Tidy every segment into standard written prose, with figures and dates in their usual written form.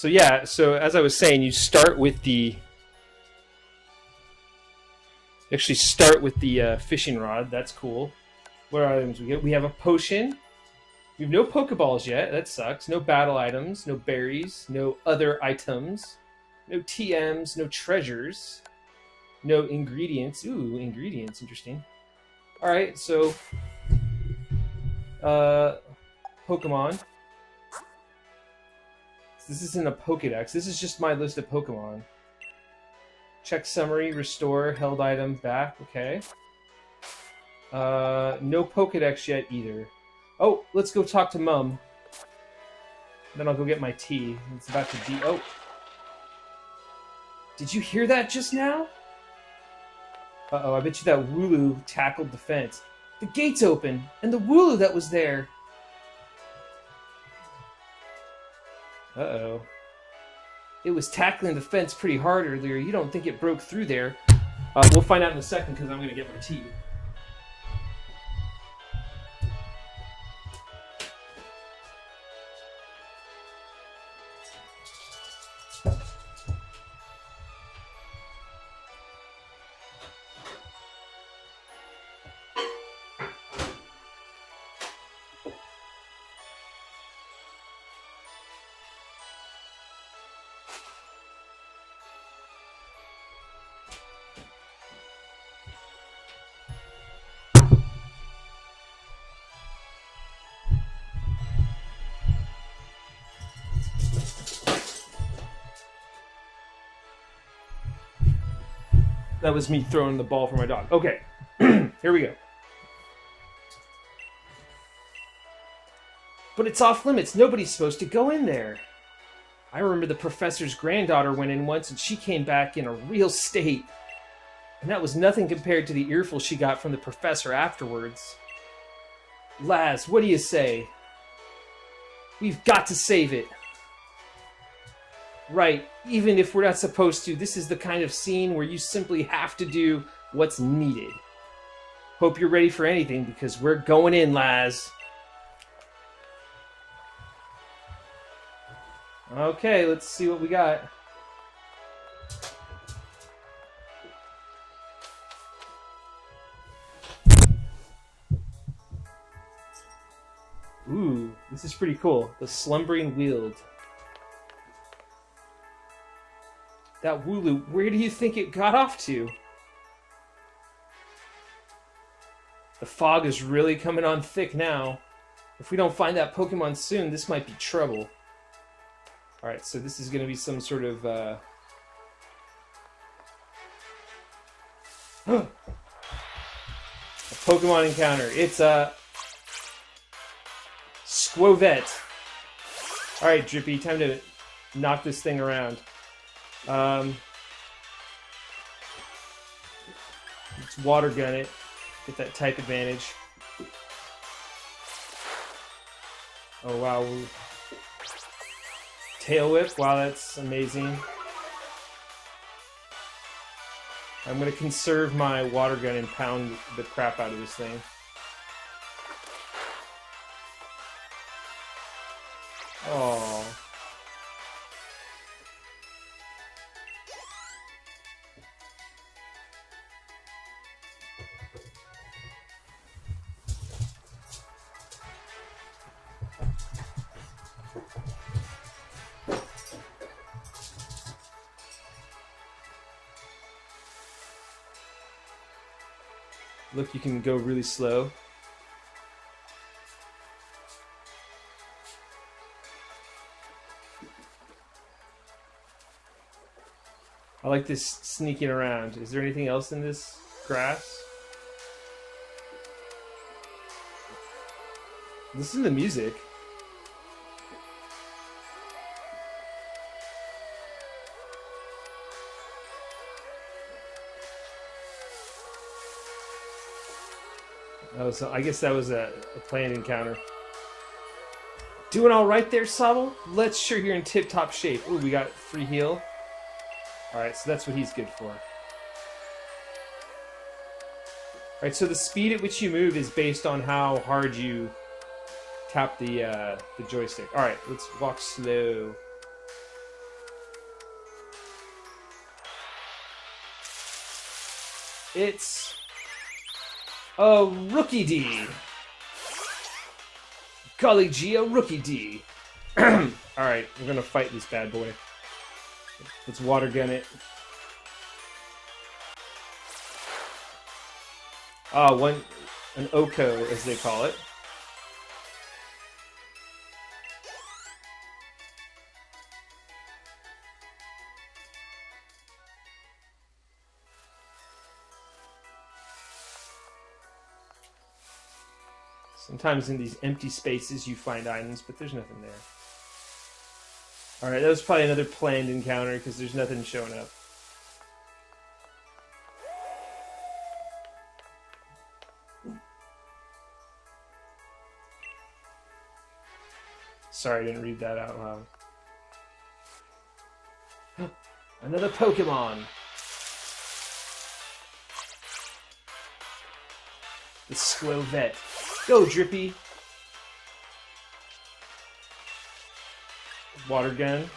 So yeah, so as I was saying, you start with the... Actually start with the fishing rod. That's cool. What items we get? We have a potion. We have no Pokeballs yet. That sucks. No battle items. No berries. No other items. No TMs. No treasures. No ingredients. Ooh, ingredients. Interesting. Alright, so... Pokemon. This isn't a Pokedex. This is just my list of Pokemon. Check summary, restore, held item, back. Okay. No Pokedex yet either. Oh, let's go talk to Mum. Then I'll go get my tea. It's about to be... Oh. Did you hear that just now? Uh-oh, I bet you that Wooloo tackled the fence. The gate's open, and the Wooloo that was there. Uh-oh. It was tackling the fence pretty hard earlier. You don't think it broke through there? We'll find out in a second, because I'm going to get my tea. That was me throwing the ball for my dog. Okay, here we go. But it's off limits. Nobody's supposed to go in there. I remember the professor's granddaughter went in once and she came back in a real state. And that was nothing compared to the earful she got from the professor afterwards. Laz, what do you say? We've got to save it. Right, even if we're not supposed to, this is the kind of scene where you simply have to do what's needed. Hope you're ready for anything, because we're going in, Laz. Okay, let's see what we got. Ooh, this is pretty cool. The Slumbering Weald. That Wooloo, where do you think it got off to? The fog is really coming on thick now. If we don't find that Pokemon soon, this might be trouble. Alright, so this is going to be some sort of... a Pokemon encounter. It's a... Squovette. Alright, Drippy, time to knock this thing around. Let's water gun it. Get that type advantage. Oh wow. Tail whip. Wow, that's amazing. I'm gonna conserve my water gun and pound the crap out of this thing. Oh. Look, you can go really slow. I like this sneaking around. Is there anything else in this grass? Listen to the music. Oh, so I guess that was a planned encounter. Doing all right there, Sobble? Let's sure you're in tip-top shape. Ooh, we got free heal. Alright, so that's what he's good for. Alright, so the speed at which you move is based on how hard you tap the joystick. Alright, let's walk slow. It's a Rookie D. Golly gee, a Rookie D. Alright, we're gonna fight this bad boy. Let's water gun it. An Oko, as they call it. Sometimes in these empty spaces you find items, but there's nothing there. Alright, that was probably another planned encounter because there's nothing showing up. Sorry, I didn't read that out loud. Another Pokemon! The Skwovet. Go, Drippy! Water gun.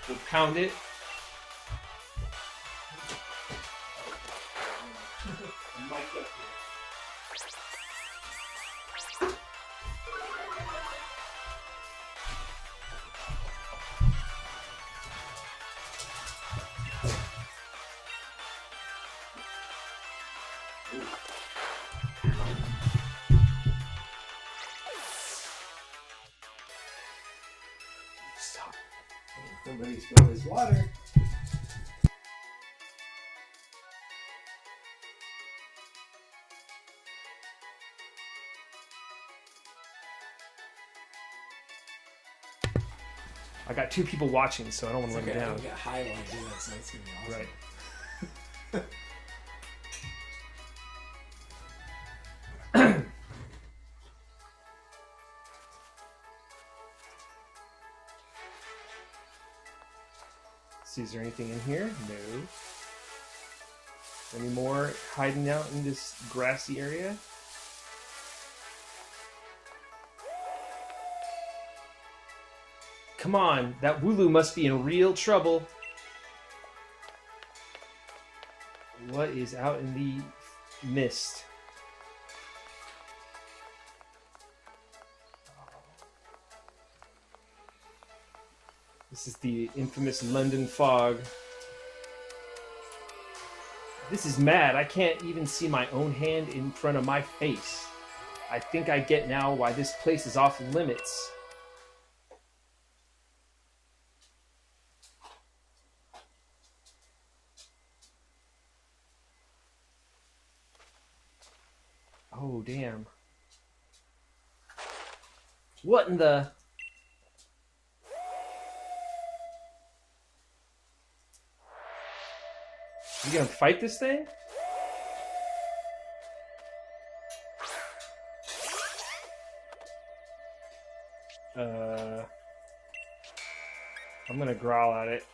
We'll pound it. Stop. Somebody spilled his water. I got 2 people watching, so I don't want to let Okay, them I down. get high while I do that, so that's gonna be awesome. Right. See, is there anything in here? No. Any more hiding out in this grassy area? Come on, that Wooloo must be in real trouble. What is out in the mist? This is the infamous London fog. This is mad. I can't even see my own hand in front of my face. I think I get now why this place is off limits. Oh, damn. What in the... You gonna fight this thing? I'm gonna growl at it.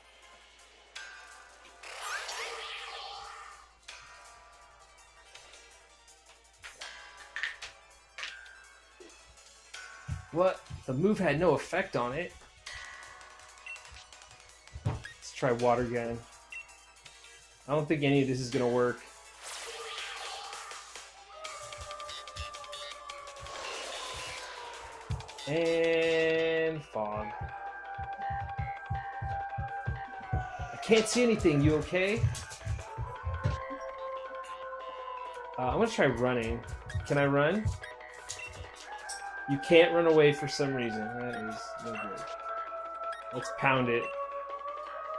What? The move had no effect on it. Let's try water gun. I don't think any of this is gonna work. And fog. I can't see anything. You okay? I'm gonna try running. Can I run? You can't run away for some reason. That is no good. Let's pound it.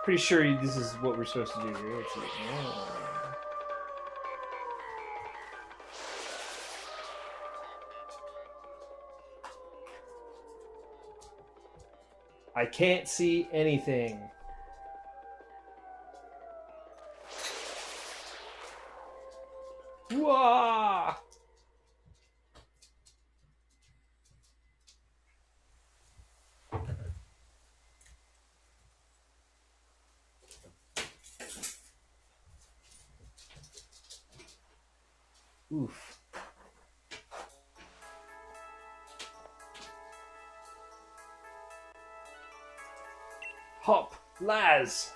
Pretty sure this is what we're supposed to do here. Let's see. Oh. I can't see anything. Whoa! Oof. Hop, Laz.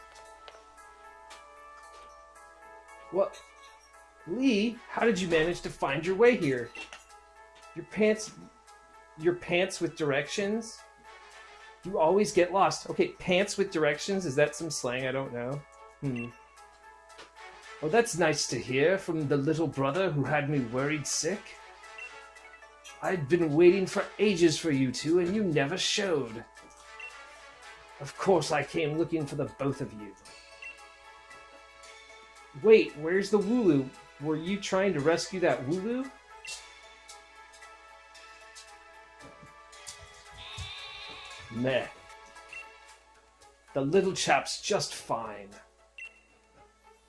What? Lee, how did you manage to find your way here? Your pants with directions? You always get lost. Okay, pants with directions, is that some slang? I don't know. Oh, that's nice to hear from the little brother who had me worried sick. I'd been waiting for ages for you two, and you never showed. Of course I came looking for the both of you. Wait, where's the Wooloo? Were you trying to rescue that Wooloo? Meh. The little chap's just fine.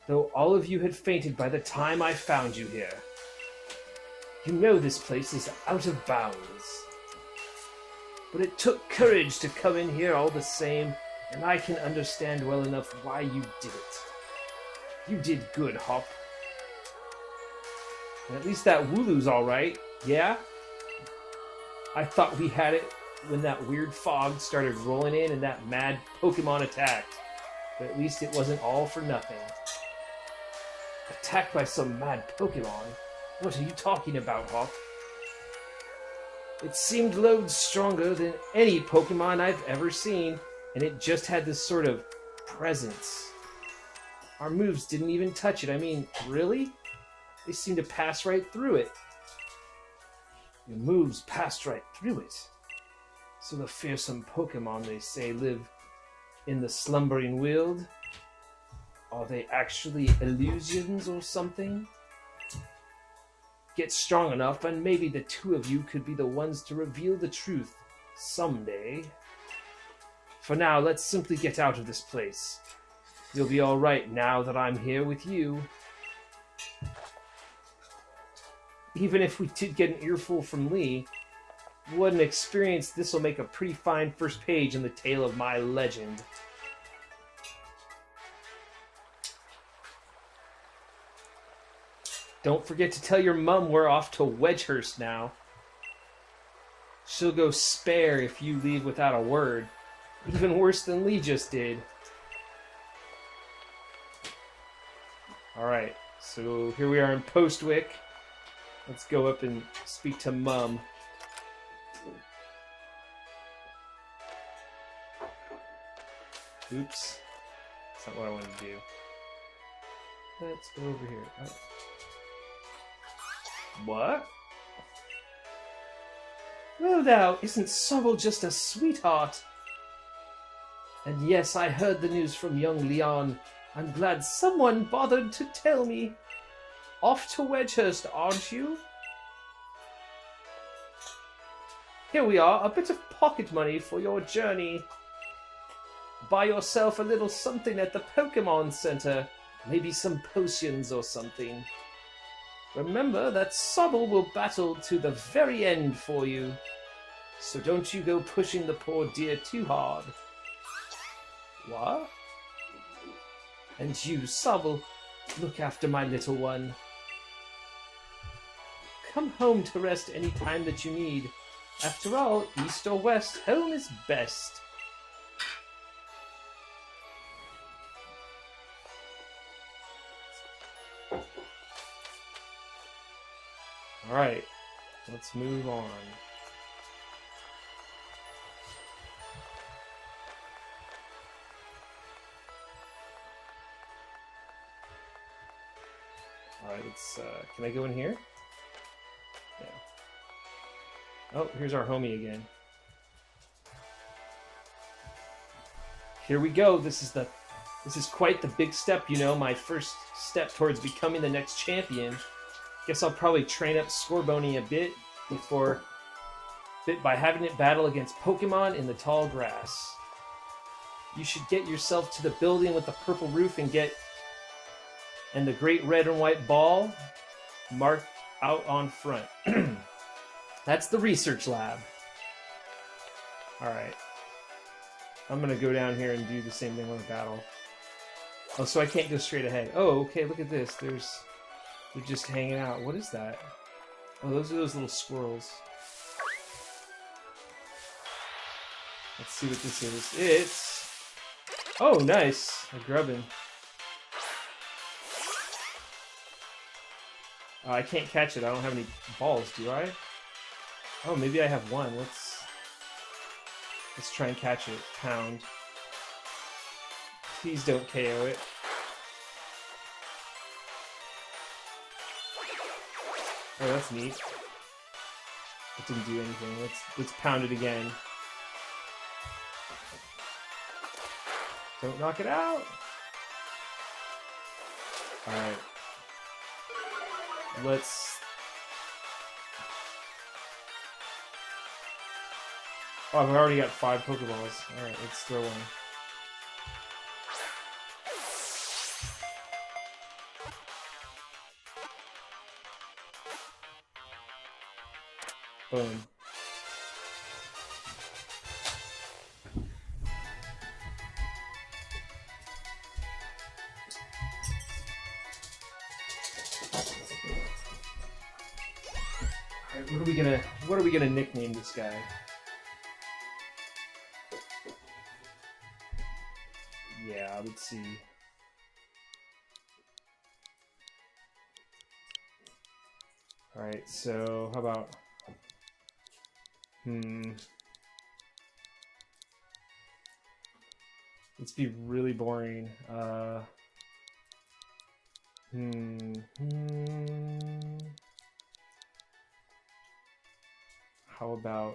Though all of you had fainted by the time I found you here. You know this place is out of bounds. But it took courage to come in here all the same, and I can understand well enough why you did it. You did good, Hop. And at least that Wooloo's alright, yeah? I thought we had it when that weird fog started rolling in and that mad Pokemon attacked. But at least it wasn't all for nothing. Attacked by some mad Pokemon? What are you talking about, Hop? It seemed loads stronger than any Pokemon I've ever seen, and it just had this sort of presence. Our moves didn't even touch it. I mean, really? They seemed to pass right through it. Your moves passed right through it. So the fearsome Pokemon, they say, live in the slumbering world? Are they actually illusions or something? Get strong enough, and maybe the two of you could be the ones to reveal the truth someday. For now, let's simply get out of this place. You'll be all right now that I'm here with you. Even if we did get an earful from Lee, what an experience. This will make a pretty fine first page in the tale of my legend. Don't forget to tell your mum we're off to Wedgehurst now. She'll go spare if you leave without a word. Even worse than Lee just did. Alright, so here we are in Postwick. Let's go up and speak to Mum. Oops. That's not what I wanted to do. Let's go over here. Oh. What? Well now, isn't Sobble just a sweetheart? And yes, I heard the news from young Leon. I'm glad someone bothered to tell me. Off to Wedgehurst, aren't you? Here we are, a bit of pocket money for your journey. Buy yourself a little something at the Pokemon Center. Maybe some potions or something. Remember that Sobble will battle to the very end for you. So don't you go pushing the poor dear too hard. What? And you, Sobble, look after my little one. Come home to rest any time that you need. After all, east or west, home is best. Alright, let's move on. Alright, it's, can I go in here? Yeah. Oh, here's our homie again. Here we go. This is quite the big step, you know, my first step towards becoming the next champion. Guess I'll probably train up Scorbunny a bit by having it battle against Pokemon in the tall grass. You should get yourself to the building with the purple roof and the great red and white ball marked out on front. That's the research lab. Alright. I'm gonna go down here and do the same thing with the battle. Oh, so I can't go straight ahead. Oh, okay, look at this. They're just hanging out. What is that? Oh, those are those little squirrels. Let's see what this is. It's Oh, nice. A grubbin. I can't catch it. I don't have any balls, do I? Oh, maybe I have one. Let's try and catch it. Pound. Please don't KO it. Oh, that's neat. It didn't do anything. Let's pound it again. Don't knock it out. All right. Let's. Oh, I've already got 5 Pokeballs. All right, let's throw one. Boom. Alright, what are we gonna nickname this guy? Yeah, let's see. Alright, so how about let's be really boring. How about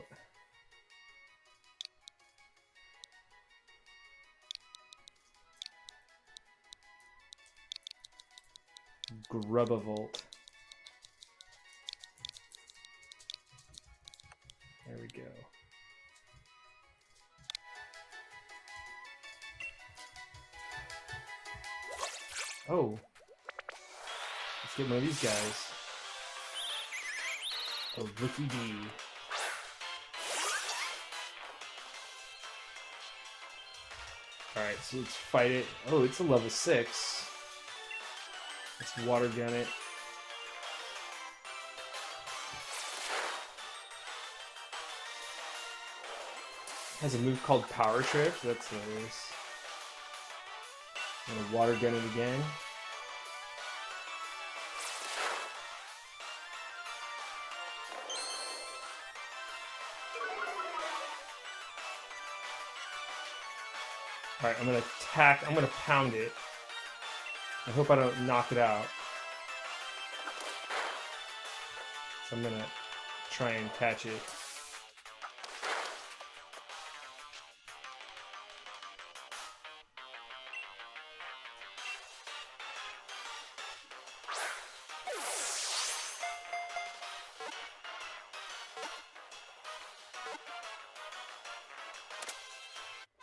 Grubavolt? There we go. Oh. Let's get one of these guys. Oh, looky D. Alright, so let's fight it. Oh, it's a level 6. Let's water gun it. Has a move called Power Trip. That's hilarious. I'm gonna water gun it again. Alright, I'm gonna attack. I'm gonna pound it. I hope I don't knock it out. So I'm gonna try and catch it.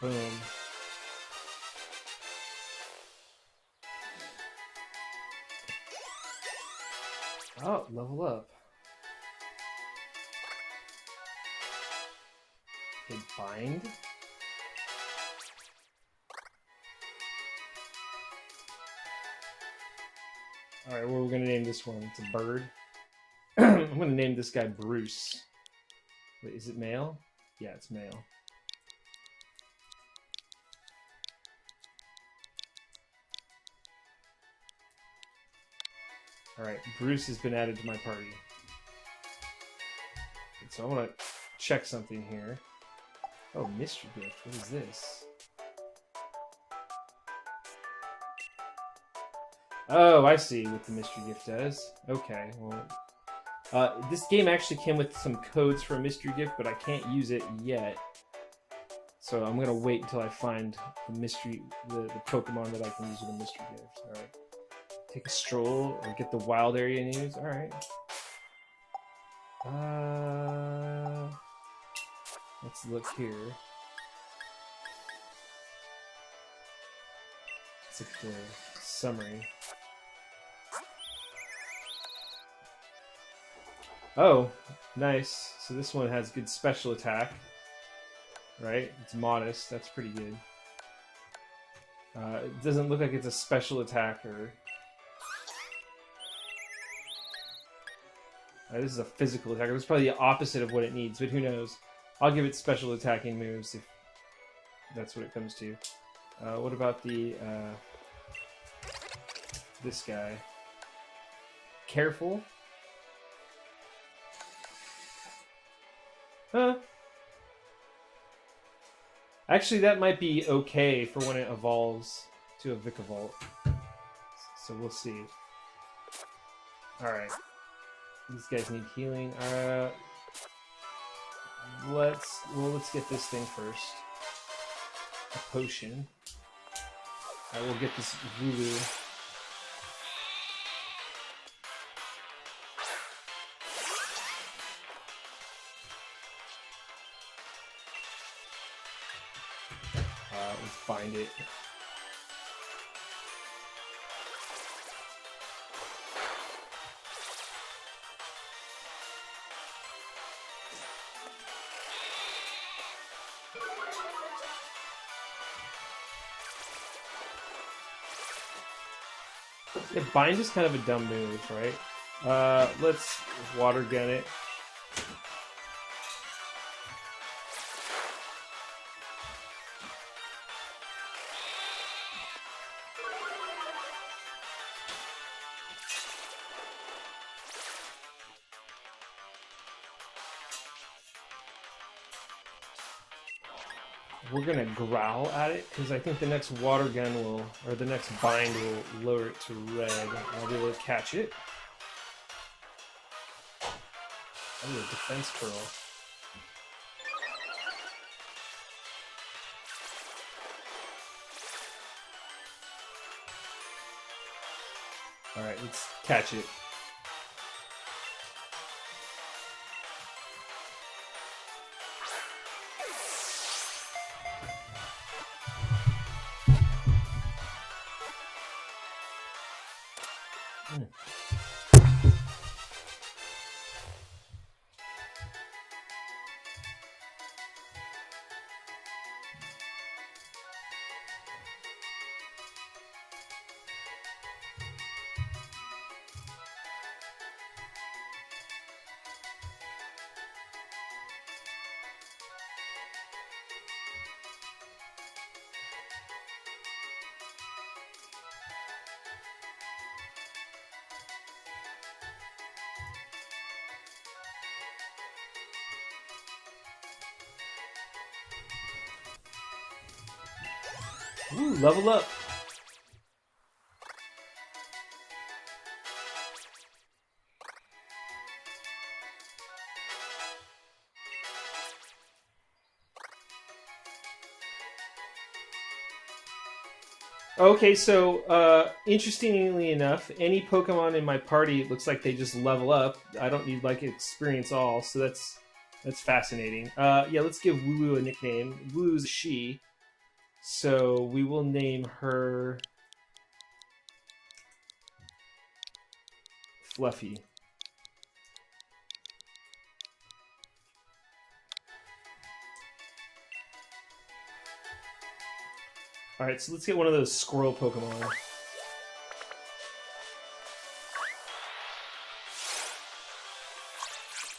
Boom. Oh, level up. Okay, bind. Alright, what are we gonna name this one? It's a bird. I'm gonna name this guy Bruce. Wait, is it male? Yeah, it's male. Alright, Bruce has been added to my party. So I want to check something here. Oh, mystery gift. What is this? Oh, I see what the mystery gift does. Okay, well... this game actually came with some codes for a mystery gift, but I can't use it yet. So I'm going to wait until I find the Pokemon that I can use with a mystery gift. Alright. Take a stroll or get the wild area news. Alright. Let's look here. Let's look at the summary. Oh, nice. So this one has good special attack. Right? It's modest. That's pretty good. It doesn't look like it's a special attacker. This is a physical attacker. It's probably the opposite of what it needs, but who knows? I'll give it special attacking moves if that's what it comes to. What about the this guy? Careful. Huh. Actually, that might be okay for when it evolves to a Vikavolt. So we'll see. Alright. These guys need healing. Let's get this thing first. A potion. I will get this Voodoo. Let's bind it. Yeah, bind is kind of a dumb move, right? Let's water gun it. We're gonna growl at it because I think the next water gun will, or the next bind will lower it to red. I'll be able to catch it. Oh, a defense curl. Alright, let's catch it. Ooh, level up. Okay, so interestingly enough, any Pokemon in my party looks like they just level up. I don't need like experience all, so that's fascinating. Yeah, let's give Wooloo a nickname. Wooloo's a she, so we will name her Fluffy. Alright, so let's get one of those squirrel Pokemon.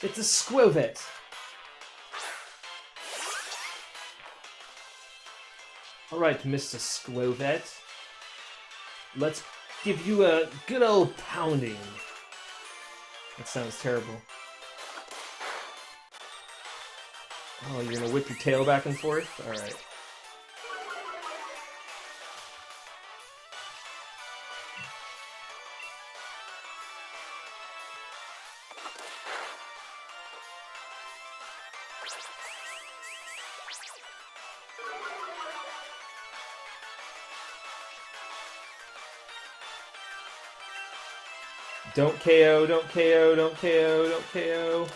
It's a Squovet. Alright, Mr. Squovet. Let's give you a good old pounding. That sounds terrible. Oh, you're gonna whip your tail back and forth? Alright. Don't KO, don't KO, don't KO, don't KO.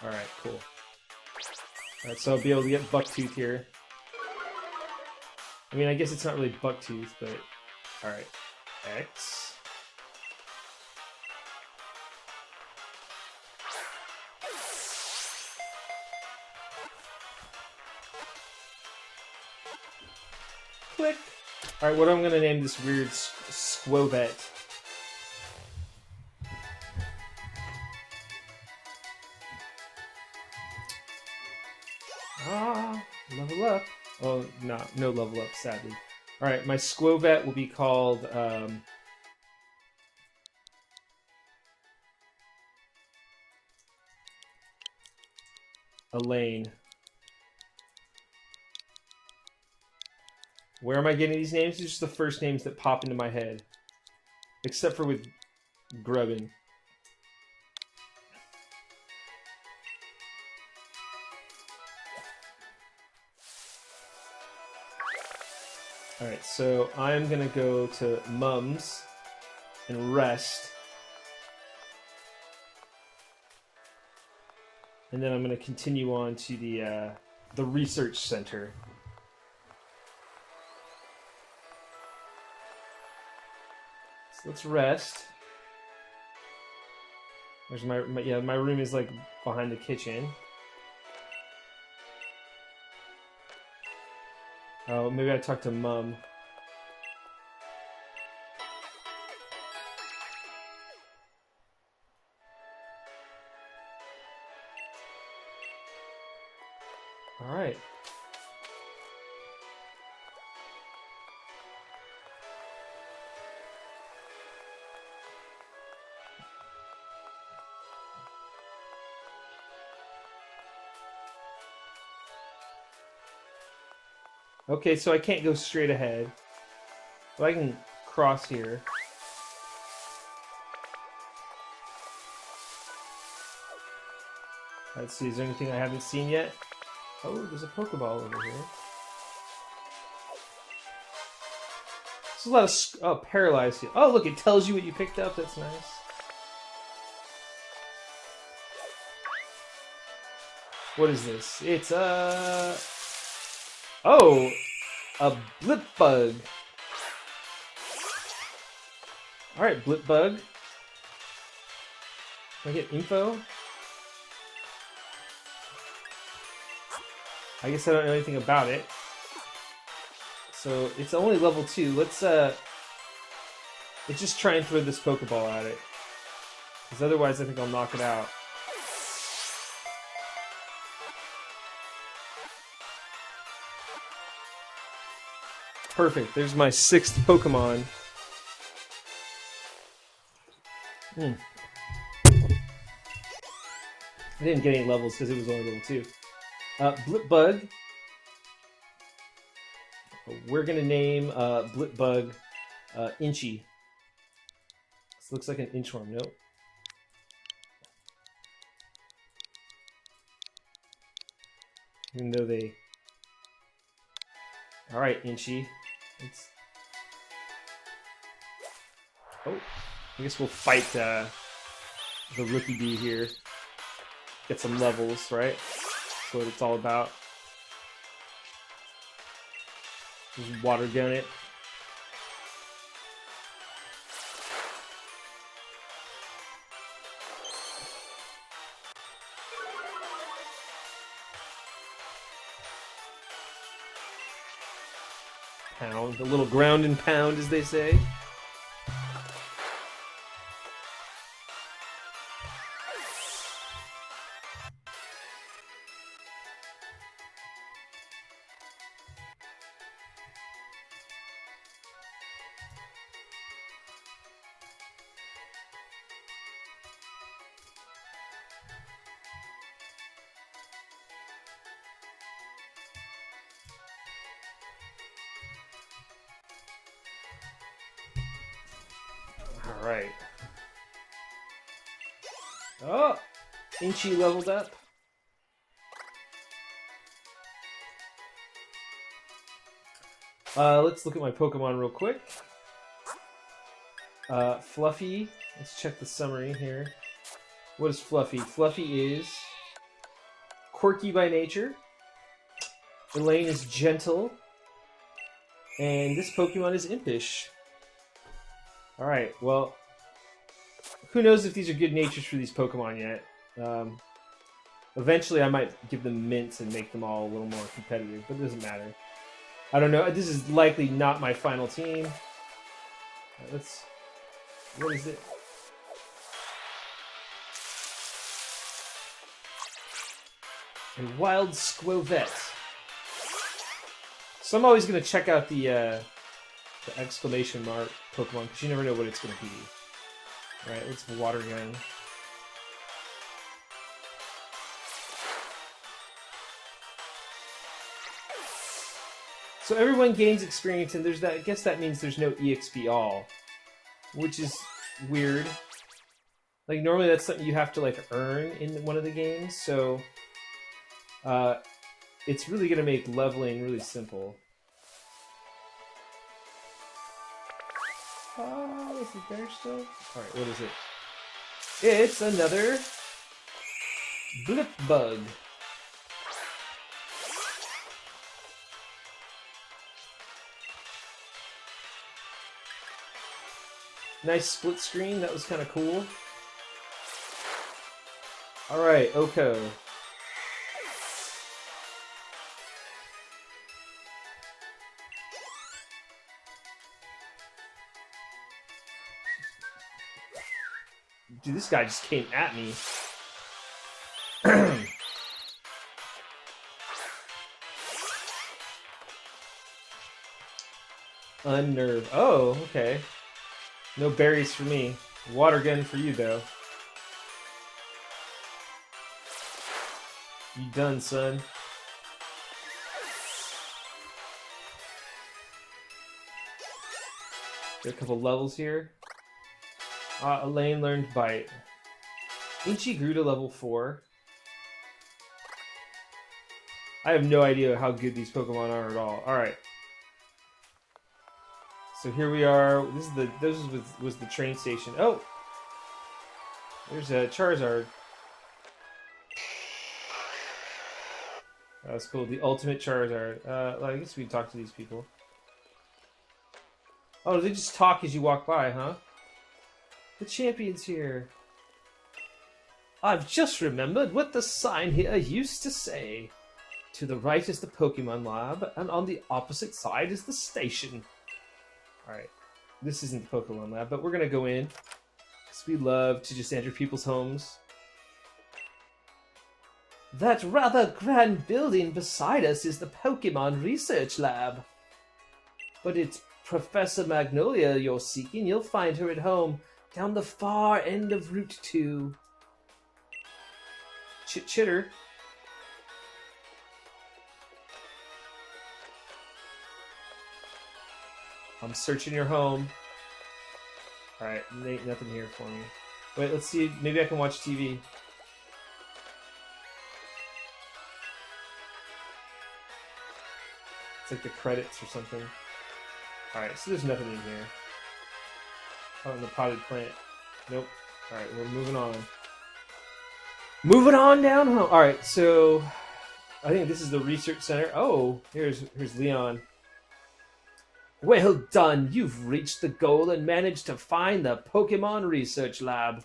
Alright, cool. Alright, so I'll be able to get Bucktooth here. I mean, I guess it's not really Bucktooth, but... Alright. X. Click. Alright, what am I going to name this weird Squovet? Ah, level up. Oh, no level up, sadly. All right, my Squovet will be called Elaine. Where am I getting these names? These are just the first names that pop into my head. Except for with Grubbin. Alright, so I'm gonna go to Mums and rest. And then I'm gonna continue on to the research center. So let's rest. There's my room is like behind the kitchen. Oh, maybe I talk to Mum. All right. Okay, so I can't go straight ahead. But I can cross here. Let's see, is there anything I haven't seen yet? Oh, there's a Pokeball over here. There's a lot of paralyzed here. Oh, look, it tells you what you picked up. That's nice. What is this? It's oh, a Blip Bug. Alright, Blip Bug. Can I get info? I guess I don't know anything about it. So, it's only level 2. Let's just try and throw this Pokeball at it. Because otherwise I think I'll knock it out. Perfect. There's my 6th Pokemon. I didn't get any levels because it was only level 2. Blip Bug. We're going to name Blip Bug Inchy. This looks like an inchworm. Nope. Even though they... Alright, Inchy. Let's... Oh, I guess we'll fight the Rookie D here. Get some levels, right? That's what it's all about. Just water gun it. Pound, a little ground and pound, as they say. Alright. Oh! Inchy leveled up. Let's look at my Pokemon real quick. Fluffy. Let's check the summary here. What is Fluffy? Fluffy is quirky by nature. Elaine is gentle. And this Pokemon is impish. Alright, well, who knows if these are good natures for these Pokemon yet. Eventually I might give them mints and make them all a little more competitive, but it doesn't matter. I don't know, this is likely not my final team. What is it? A Wild Squovet. So I'm always going to check out the exclamation mark Pokemon, because you never know what it's going to be. Alright, let's water gun. So everyone gains experience, and there's that. I guess that means there's no EXP all, which is weird. Like normally that's something you have to like earn in one of the games, so it's really gonna make leveling really simple. Oh, is it there still? All right, what is it? It's another blip bug. Nice split screen, that was kind of cool. Alright, Oko. Dude, this guy just came at me. Unnerve. Oh, okay. No berries for me. Water gun for you, though. You done, son. Got a couple levels here. Elaine learned Bite. Ichi grew to level 4. I have no idea how good these Pokemon are at all. Alright. So here we are. This was the train station. Oh! There's a Charizard. That's cool. The ultimate Charizard. Well, I guess we can talk to these people. Oh, they just talk as you walk by, huh? The champion's here. I've just remembered what the sign here used to say. To the right is the Pokemon Lab, and on the opposite side is the station. Alright, this isn't the Pokemon Lab, but we're gonna go in. Because we love to just enter people's homes. That rather grand building beside us is the Pokemon Research Lab. But it's Professor Magnolia you're seeking. You'll find her at home, down the far end of Route 2. Chitter. I'm searching your home. Alright, ain't nothing here for me. Wait, let's see. Maybe I can watch TV. It's like the credits or something. Alright, so there's nothing in here. Oh, and the potted plant. Nope. Alright, we're moving on. Moving on down home. Alright, so I think this is the research center. Oh, here's Leon. Well done! You've reached the goal and managed to find the Pokemon Research Lab.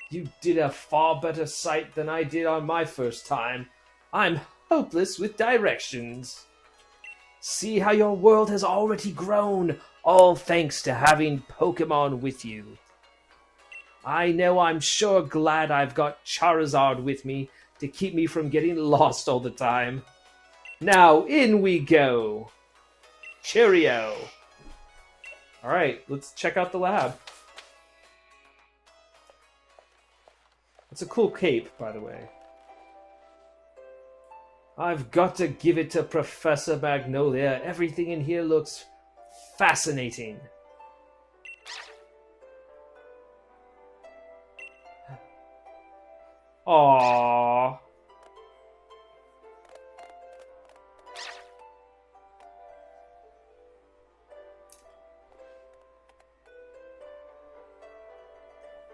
You did a far better sight than I did on my first time. I'm hopeless with directions. See how your world has already grown, all thanks to having Pokemon with you. I know I'm sure glad I've got Charizard with me to keep me from getting lost all the time. Now, in we go! Cheerio! Alright, let's check out the lab. It's a cool cape, by the way. I've got to give it to Professor Magnolia. Everything in here looks fascinating. Aww.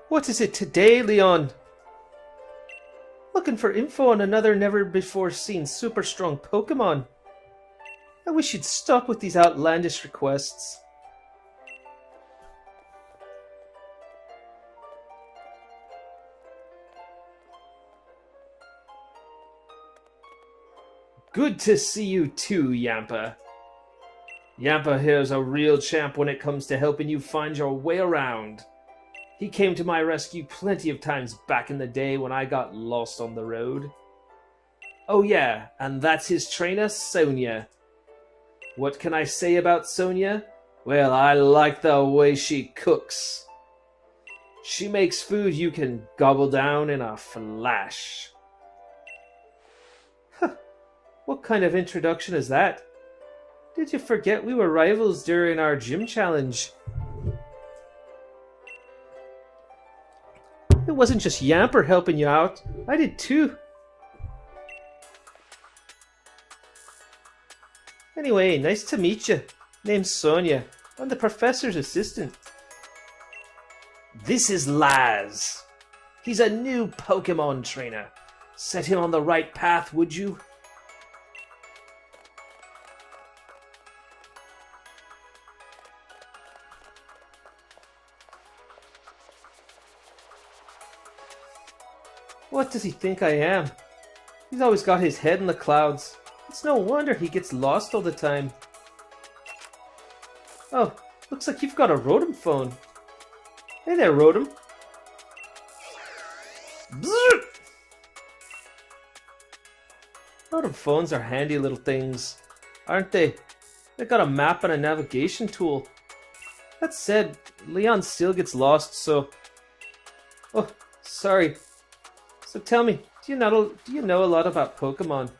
What is it today, Leon? Looking for info on another never-before-seen super-strong Pokemon. I wish you'd stop with these outlandish requests. Good to see you too, Yampa. Yampa here's a real champ when it comes to helping you find your way around. He came to my rescue plenty of times back in the day when I got lost on the road. Oh yeah, and that's his trainer, Sonia. What can I say about Sonia? Well, I like the way she cooks. She makes food you can gobble down in a flash. Huh. What kind of introduction is that? Did you forget we were rivals during our gym challenge? It wasn't just Yamper helping you out. I did too. Anyway, nice to meet you. Name's Sonia. I'm the professor's assistant. This is Laz. He's a new Pokemon trainer. Set him on the right path, would you? What does he think I am? He's always got his head in the clouds. It's no wonder he gets lost all the time. Oh, looks like you've got a Rotom phone. Hey there, Rotom. Bzzz! Rotom phones are handy little things, aren't they? They've got a map and a navigation tool. That said, Leon still gets lost, so... Oh, sorry. So tell me, do you know a lot about Pokemon?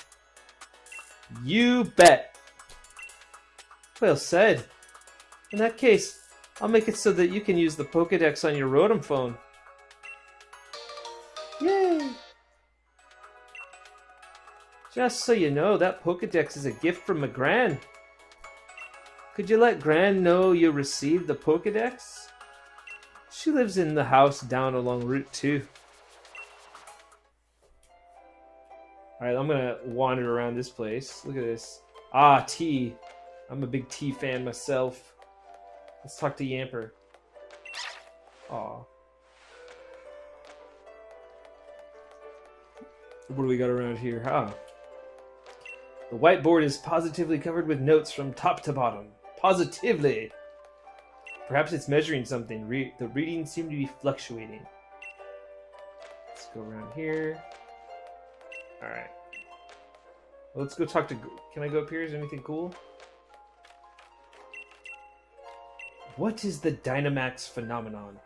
You bet. Well said. In that case, I'll make it so that you can use the Pokédex on your Rotom phone. Yay! Just so you know, that Pokédex is a gift from my Gran. Could you let Gran know you received the Pokédex? She lives in the house down along Route 2. Alright, I'm gonna wander around this place. Look at this. Ah, tea. I'm a big tea fan myself. Let's talk to Yamper. Aw. What do we got around here? Ah. The whiteboard is positively covered with notes from top to bottom. Positively! Perhaps it's measuring something. The readings seem to be fluctuating. Let's go around here. Alright. Well, let's go talk to... Can I go up here? Is there anything cool? What is the Dynamax phenomenon?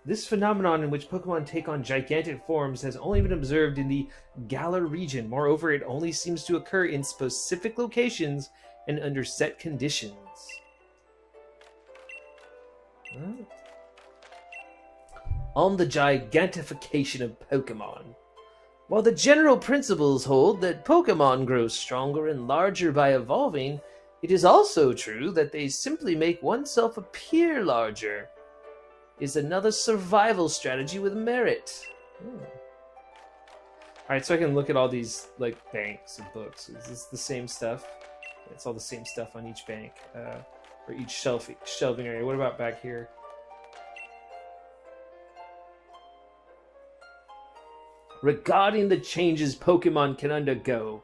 This phenomenon in which Pokemon take on gigantic forms has only been observed in the Galar region. Moreover, it only seems to occur in specific locations and under set conditions. Huh? On the gigantification of Pokemon. While the general principles hold that Pokemon grow stronger and larger by evolving, it is also true that they simply make oneself appear larger. Is another survival strategy with merit. Alright, so I can look at all these like banks of books. Is this the same stuff? It's all the same stuff on each bank. Or each shelving area. What about back here? Regarding the changes Pokemon can undergo.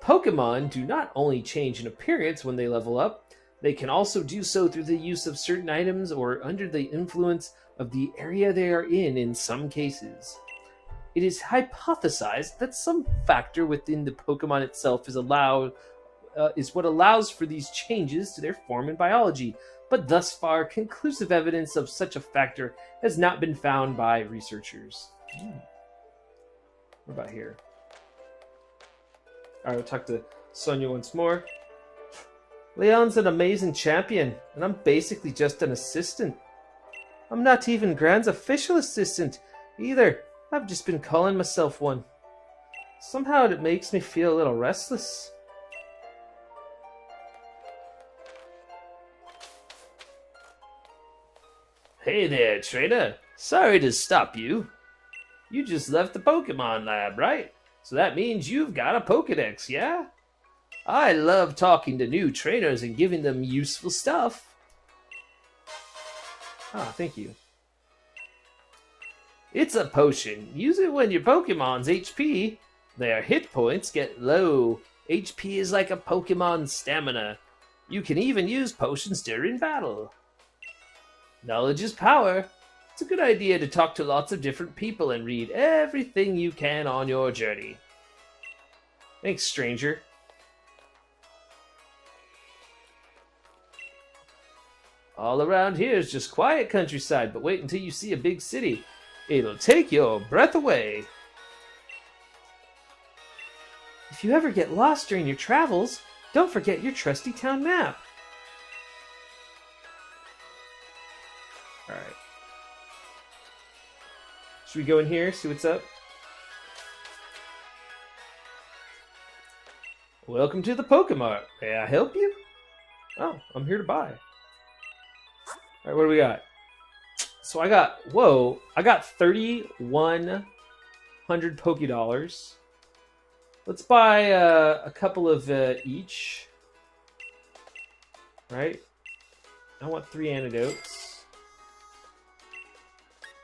Pokemon do not only change in appearance when they level up, they can also do so through the use of certain items or under the influence of the area they are in some cases. It is hypothesized that some factor within the Pokemon itself is what allows for these changes to their form and biology, but thus far conclusive evidence of such a factor has not been found by researchers. What about here? Alright, we'll talk to Sonia once more. Leon's an amazing champion, and I'm basically just an assistant. I'm not even Gran's official assistant, either. I've just been calling myself one. Somehow it makes me feel a little restless. Hey there, trainer. Sorry to stop you. You just left the Pokemon lab, right? So that means you've got a Pokédex, yeah? I love talking to new trainers and giving them useful stuff. Ah, thank you. It's a potion. Use it when your Pokemon's HP, their hit points, get low. HP is like a Pokemon's stamina. You can even use potions during battle. Knowledge is power. It's a good idea to talk to lots of different people and read everything you can on your journey. Thanks, stranger. All around here is just quiet countryside, but wait until you see a big city. It'll take your breath away. If you ever get lost during your travels, don't forget your trusty town map. Alright. Should we go in here, see what's up? Welcome to the Pokemart. May I help you? Oh, I'm here to buy. Alright, what do we got? So I got 3,100 Pokédollars. Let's buy a couple of each. Right? I want 3 antidotes.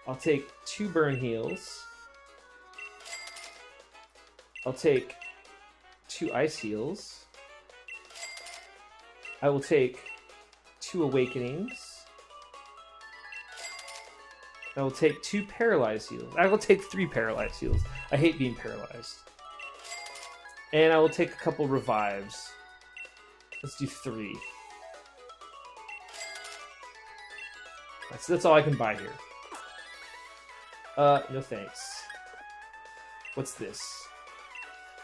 I'll take 2 burn heals. I'll take 2 ice heals. I will take 2 awakenings. I will take 2 paralyzed heals. I will take 3 paralyzed heals. I hate being paralyzed. And I will take a couple revives. Let's do 3. So that's all I can buy here. No thanks. What's this?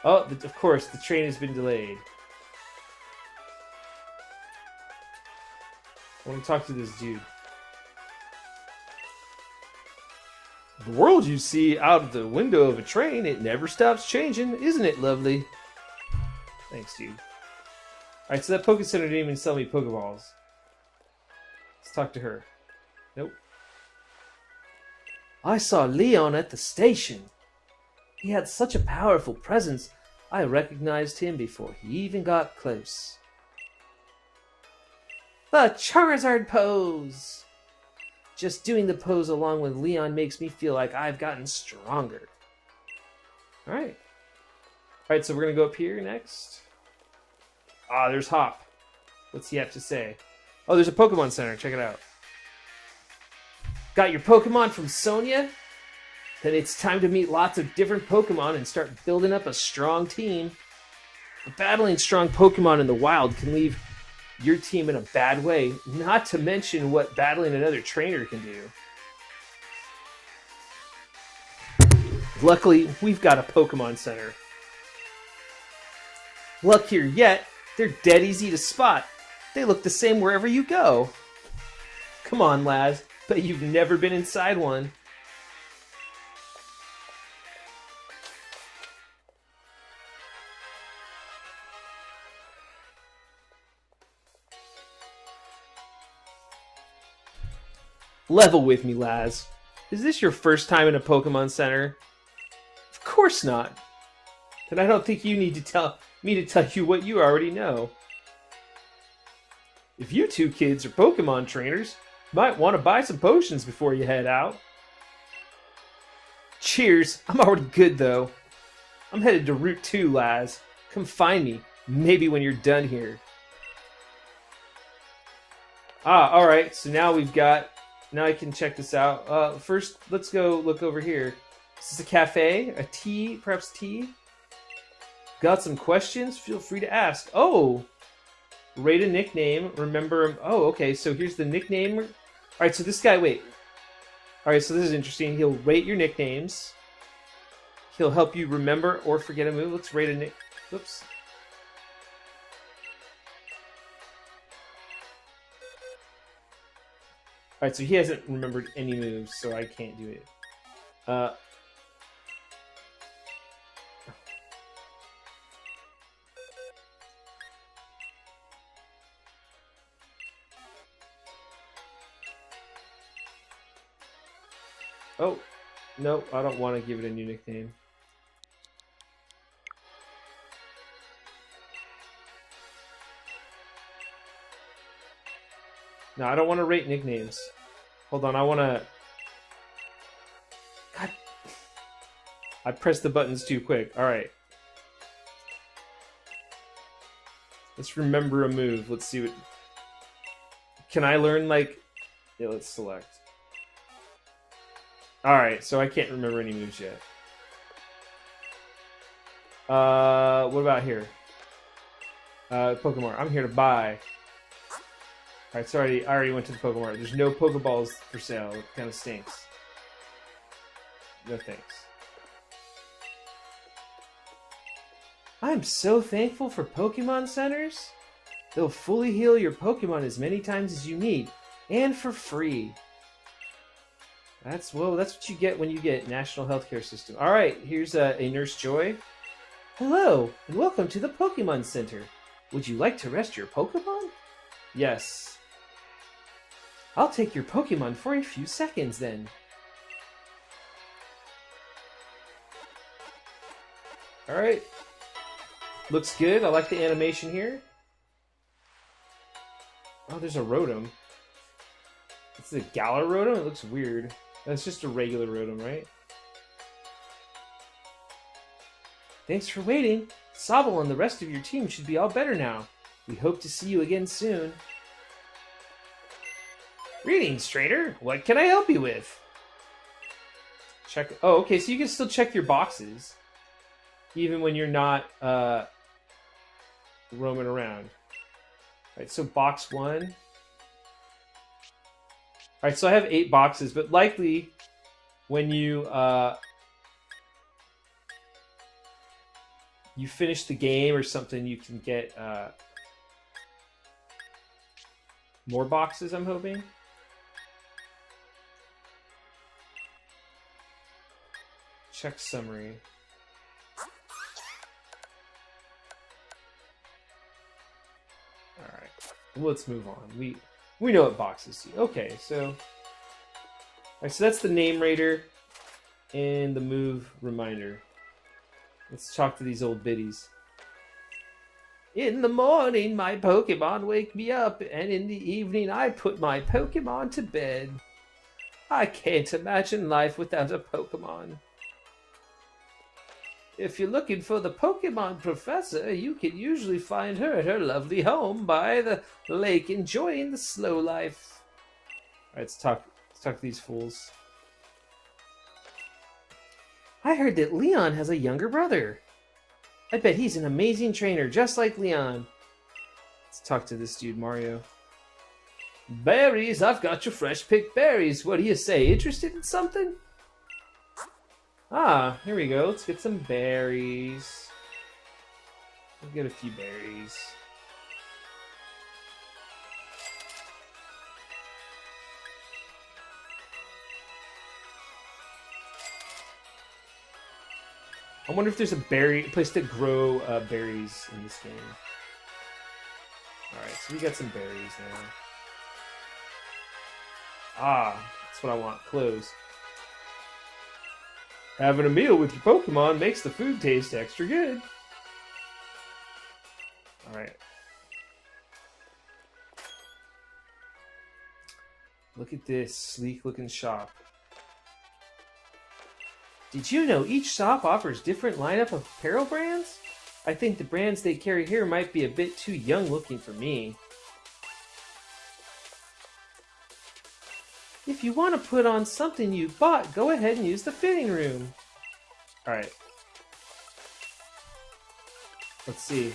Oh, of course, the train has been delayed. I want to talk to this dude. The world you see out of the window of a train, it never stops changing, isn't it lovely? Thanks, dude. Alright, so that Poké Center didn't even sell me Pokeballs. Let's talk to her. Nope. I saw Leon at the station. He had such a powerful presence, I recognized him before he even got close. The Charizard pose! Just doing the pose along with Leon makes me feel like I've gotten stronger. Alright. Alright, so we're going to go up here next. Ah, there's Hop. What's he have to say? Oh, there's a Pokemon Center. Check it out. Got your Pokemon from Sonia? Then it's time to meet lots of different Pokemon and start building up a strong team. Battling strong Pokemon in the wild can leave your team in a bad way, not to mention what battling another trainer can do. Luckily, we've got a Pokemon Center. Luckier yet, they're dead easy to spot. They look the same wherever you go. Come on, Laz, but you've never been inside one. Level with me, Laz. Is this your first time in a Pokemon Center? Of course not. Then I don't think you need to tell me to tell you what you already know. If you two kids are Pokemon trainers, you might want to buy some potions before you head out. Cheers. I'm already good, though. I'm headed to Route 2, Laz. Come find me. Maybe when you're done here. Ah, alright. So now we've got... Now I can check this out. First, let's go look over here. This is a cafe, a tea, perhaps tea. Got some questions? Feel free to ask. Oh! Rate a nickname, remember him. Oh, okay, so here's the nickname. Alright, so this guy, wait. Alright, so this is interesting. He'll rate your nicknames. He'll help you remember or forget a move. Let's rate a nick. Whoops. Alright, so he hasn't remembered any moves, so I can't do it. Oh, no, I don't want to give it a new nickname. No, I don't want to rate nicknames. Hold on, I want to... God. I pressed the buttons too quick. Alright. Let's remember a move. Let's see what... Can I learn, like... Yeah, let's select. Alright, so I can't remember any moves yet. What about here? Pokemon. I'm here to buy. Alright, sorry, I already went to the Pokemon Mart. There's no Pokeballs for sale. It kind of stinks. No thanks. I'm so thankful for Pokemon Centers. They'll fully heal your Pokemon as many times as you need, and for free. That's what you get when you get National Healthcare System. Alright, here's a Nurse Joy. Hello, and welcome to the Pokemon Center. Would you like to rest your Pokemon? Yes. I'll take your Pokemon for a few seconds then. Alright. Looks good. I like the animation here. Oh, there's a Rotom. It's a Galar Rotom? It looks weird. That's just a regular Rotom, right? Thanks for waiting. Sobble and the rest of your team should be all better now. We hope to see you again soon. Greetings, trainer. What can I help you with? Check. Oh, okay. So you can still check your boxes, even when you're not roaming around. All right. So box 1. All right. So I have 8 boxes, but likely when you you finish the game or something, you can get more boxes. I'm hoping. Check summary. Alright. Let's move on. We know what boxes do. Okay, so... Alright, so that's the name raider and the move reminder. Let's talk to these old biddies. In the morning, my Pokemon wake me up, and in the evening, I put my Pokemon to bed. I can't imagine life without a Pokemon. If you're looking for the Pokemon Professor, you can usually find her at her lovely home by the lake enjoying the slow life. Alright, let's talk to these fools. I heard that Leon has a younger brother. I bet he's an amazing trainer, just like Leon. Let's talk to this dude, Mario. Berries, I've got your fresh picked berries. What do you say? Interested in something? Ah, here we go. Let's get some berries. Let's get a few berries. I wonder if there's a place to grow berries in this game. Alright, so we got some berries now. Ah, that's what I want. Clothes. Having a meal with your Pokemon makes the food taste extra good. Alright. Look at this sleek looking shop. Did you know each shop offers different lineup of apparel brands? I think the brands they carry here might be a bit too young looking for me. If you want to put on something you bought, go ahead and use the fitting room. Alright. Let's see.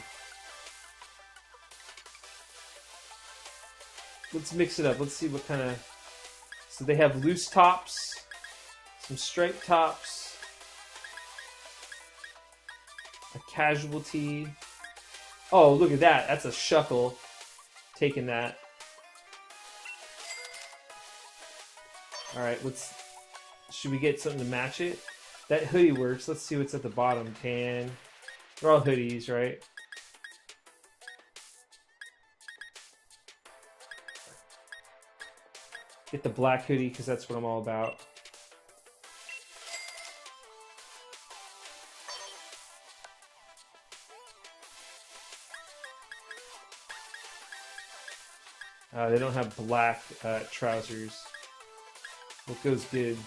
Let's mix it up. Let's see what kind of... So they have loose tops, some striped tops, a casual tee. Oh, look at that. That's a Shuckle. Taking that. Alright, should we get something to match it? That hoodie works. Let's see what's at the bottom. Tan. They're all hoodies, right? Get the black hoodie, because that's what I'm all about. They don't have black trousers. What goes good?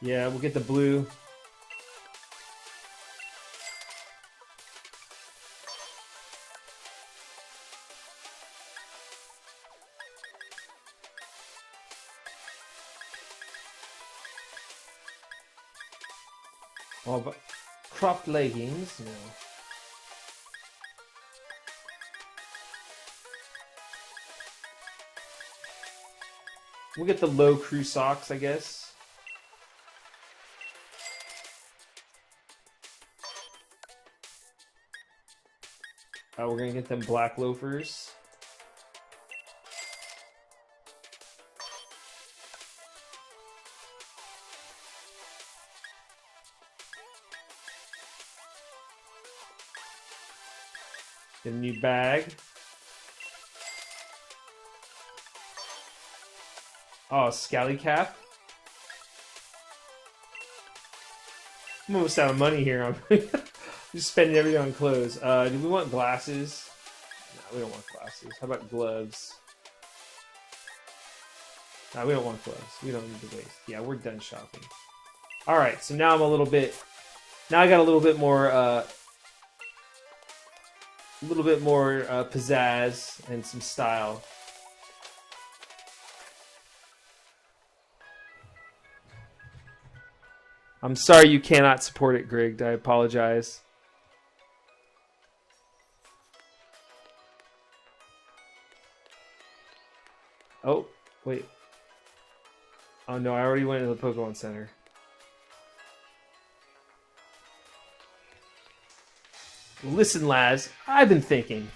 Yeah, we'll get the blue. Oh, but cropped leggings, no. We'll get the low crew socks, I guess. We're gonna get them black loafers. Get a new bag. Oh, scally cap. I'm almost out of money here. I'm just spending everything on clothes. Do we want glasses? No, we don't want glasses. How about gloves? No, we don't want gloves. We don't need to waste. Yeah, we're done shopping. All right, so now I'm a little bit. Now I got a little bit more pizzazz and some style. I'm sorry you cannot support it, Greg. I apologize. Oh, wait. Oh no, I already went to the Pokemon Center. Listen, Laz, I've been thinking.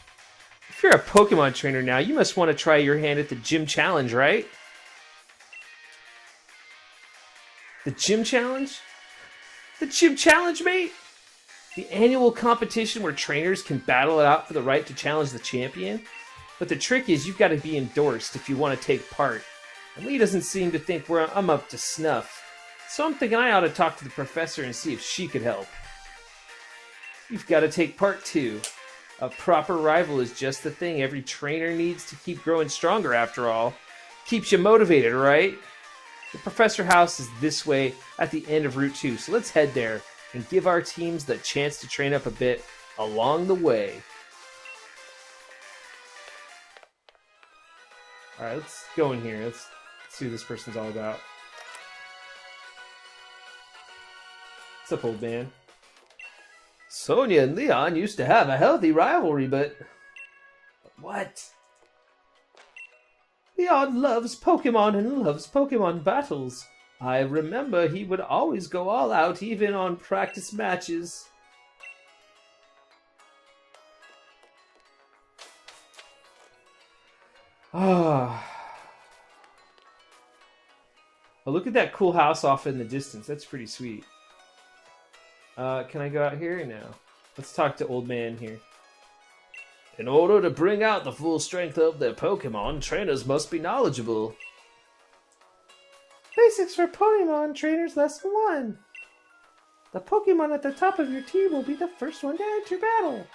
If you're a Pokemon trainer now, you must want to try your hand at the Gym Challenge, right? The Gym Challenge? The Gym Challenge, mate? The annual competition where trainers can battle it out for the right to challenge the champion? But the trick is you've got to be endorsed if you want to take part. And Lee doesn't seem to think I'm up to snuff. So I'm thinking I ought to talk to the professor and see if she could help. You've got to take part too. A proper rival is just the thing every trainer needs to keep growing stronger after all. Keeps you motivated, right? The Professor House is this way at the end of Route 2, so let's head there and give our teams the chance to train up a bit along the way. Alright, let's go in here. Let's see what this person's all about. What's up, old man? Sonia and Leon used to have a healthy rivalry, but... What? Leon loves Pokemon and loves Pokemon battles. I remember he would always go all out even on practice matches. Ah. Oh, look at that cool house off in the distance. That's pretty sweet. Can I go out here? No. Let's talk to old man here. In order to bring out the full strength of their Pokemon, trainers must be knowledgeable. Basics for Pokemon Trainers Lesson 1. The Pokemon at the top of your team will be the first one to enter battle.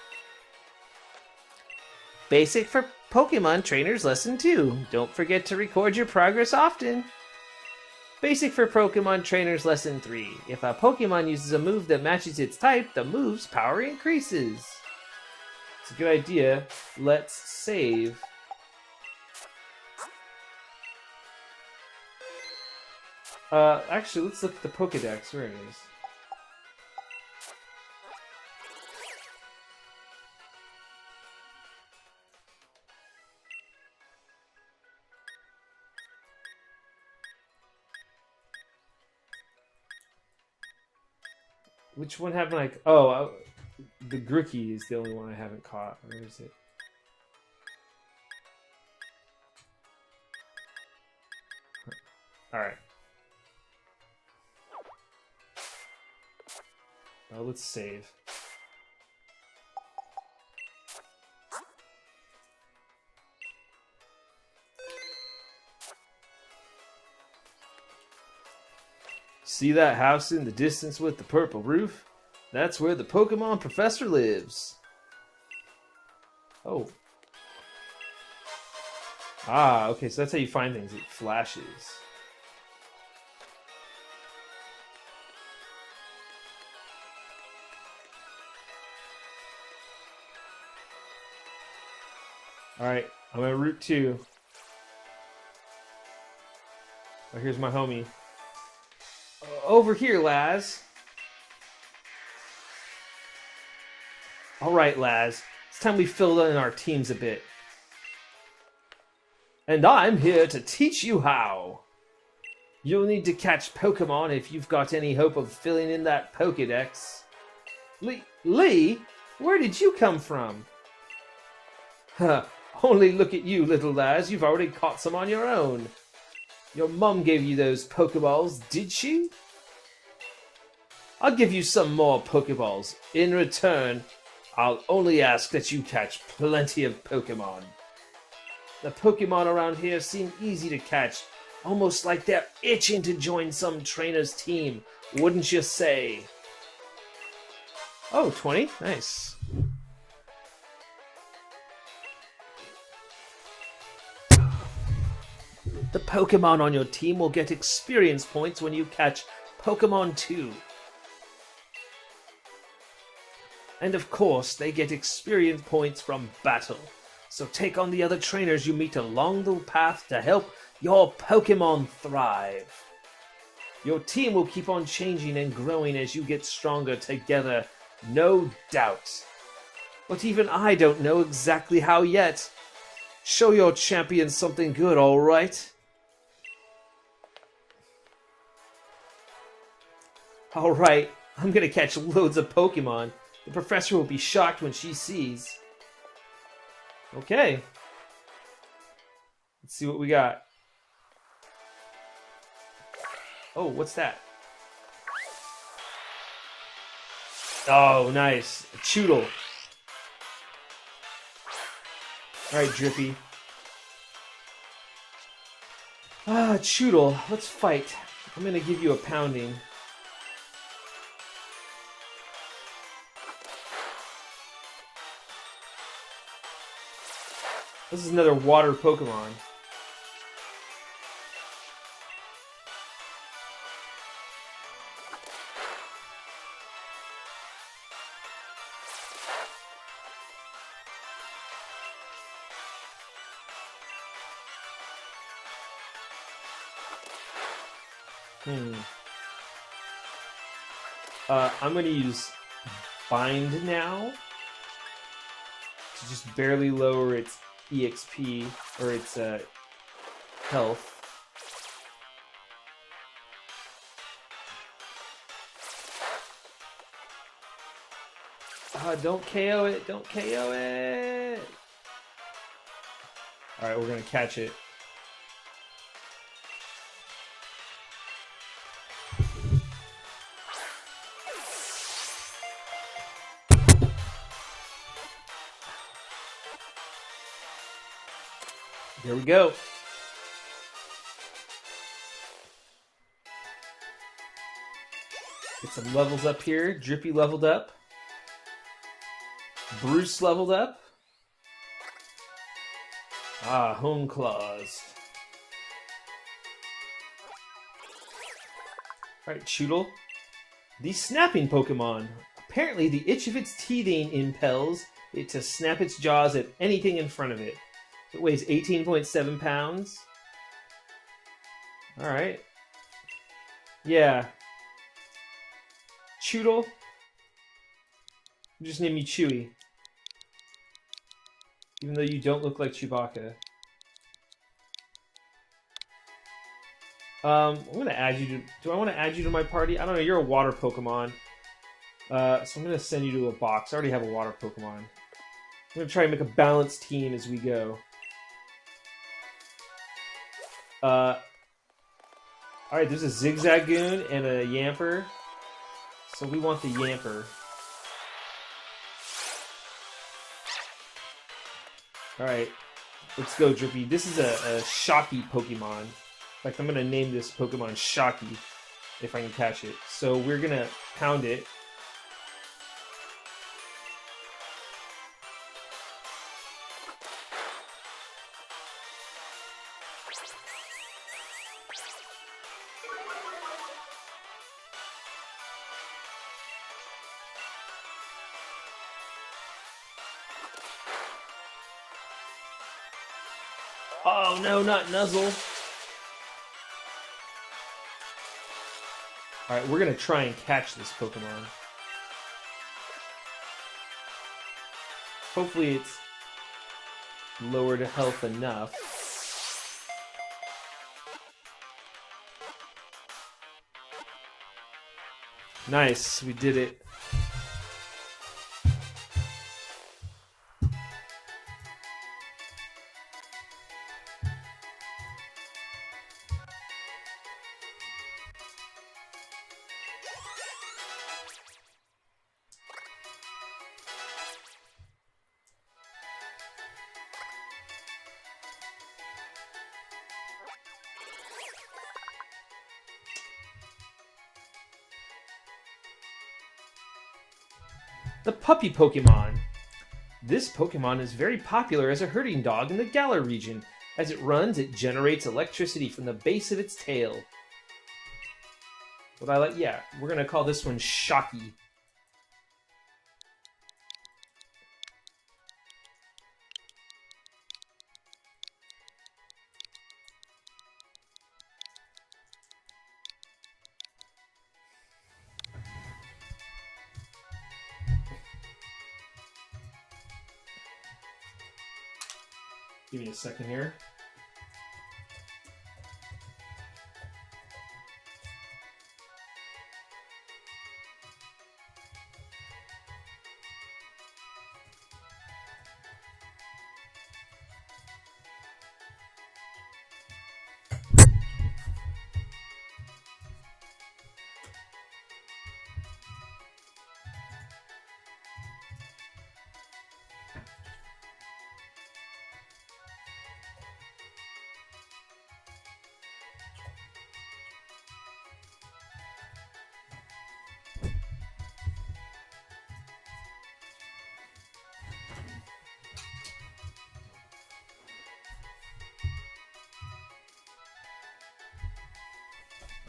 Basic for Pokemon Trainers Lesson 2. Don't forget to record your progress often. Basic for Pokemon Trainers Lesson 3. If a Pokemon uses a move that matches its type, the move's power increases. It's a good idea. Let's save. Actually, let's look at the Pokedex. Where it is. Which one haven't I... Oh, the Grookey is the only one I haven't caught. Where is it? Alright. Well, let's save. See that house in the distance with the purple roof? That's where the Pokemon Professor lives. Oh. Ah, okay, so that's how you find things. It flashes. Alright, I'm at Route 2. Oh, here's my homie. Over here, Laz. Alright, Laz. It's time we filled in our teams a bit. And I'm here to teach you how. You'll need to catch Pokemon if you've got any hope of filling in that Pokedex. Lee? Where did you come from? Huh, only look at you, little lads. You've already caught some on your own. Your mum gave you those Pokeballs, did she? I'll give you some more Pokeballs. In return, I'll only ask that you catch plenty of Pokemon. The Pokemon around here seem easy to catch, almost like they're itching to join some trainer's team, wouldn't you say? Oh, 20? Nice. The Pokemon on your team will get experience points when you catch Pokemon 2. And of course, they get experience points from battle. So take on the other trainers you meet along the path to help your Pokemon thrive. Your team will keep on changing and growing as you get stronger together, no doubt. But even I don't know exactly how yet. Show your champion something good, alright? Alright, I'm gonna catch loads of Pokemon. The professor will be shocked when she sees. Okay. Let's see what we got. Oh, what's that? Oh, nice. A Choodle. Alright, Drippy. Ah, Choodle. Let's fight. I'm gonna give you a pounding. This is another water Pokemon. I'm gonna use Bind now to just barely lower its EXP, or its health. Don't KO it! Don't KO it! Alright, we're gonna catch it. Here we go. Get some levels up here. Drippy leveled up. Bruce leveled up. Ah, Home Claws. Alright, Choodle. The snapping Pokemon. Apparently, the itch of its teething impels it to snap its jaws at anything in front of it. It weighs 18.7 pounds. Alright. Yeah. Choodle. Just name you Chewy. Even though you don't look like Chewbacca. I'm gonna add you to... Do I want to add you to my party? I don't know, you're a water Pokemon. So I'm gonna send you to a box. I already have a water Pokemon. I'm gonna try and make a balanced team as we go. Alright, there's a Zigzagoon and a Yamper. So we want the Yamper. Alright, let's go, Drippy. This is a Shocky Pokemon. In fact, I'm going to name this Pokemon Shocky, if I can catch it. So we're going to pound it. Oh no, not Nuzzle. Alright, we're gonna try and catch this Pokemon. Hopefully it's lower to health enough. Nice, we did it. The puppy Pokemon. This Pokemon is very popular as a herding dog in the Galar region. As it runs, it generates electricity from the base of its tail. What I like, yeah, we're gonna call this one Shocky. Give me a second here.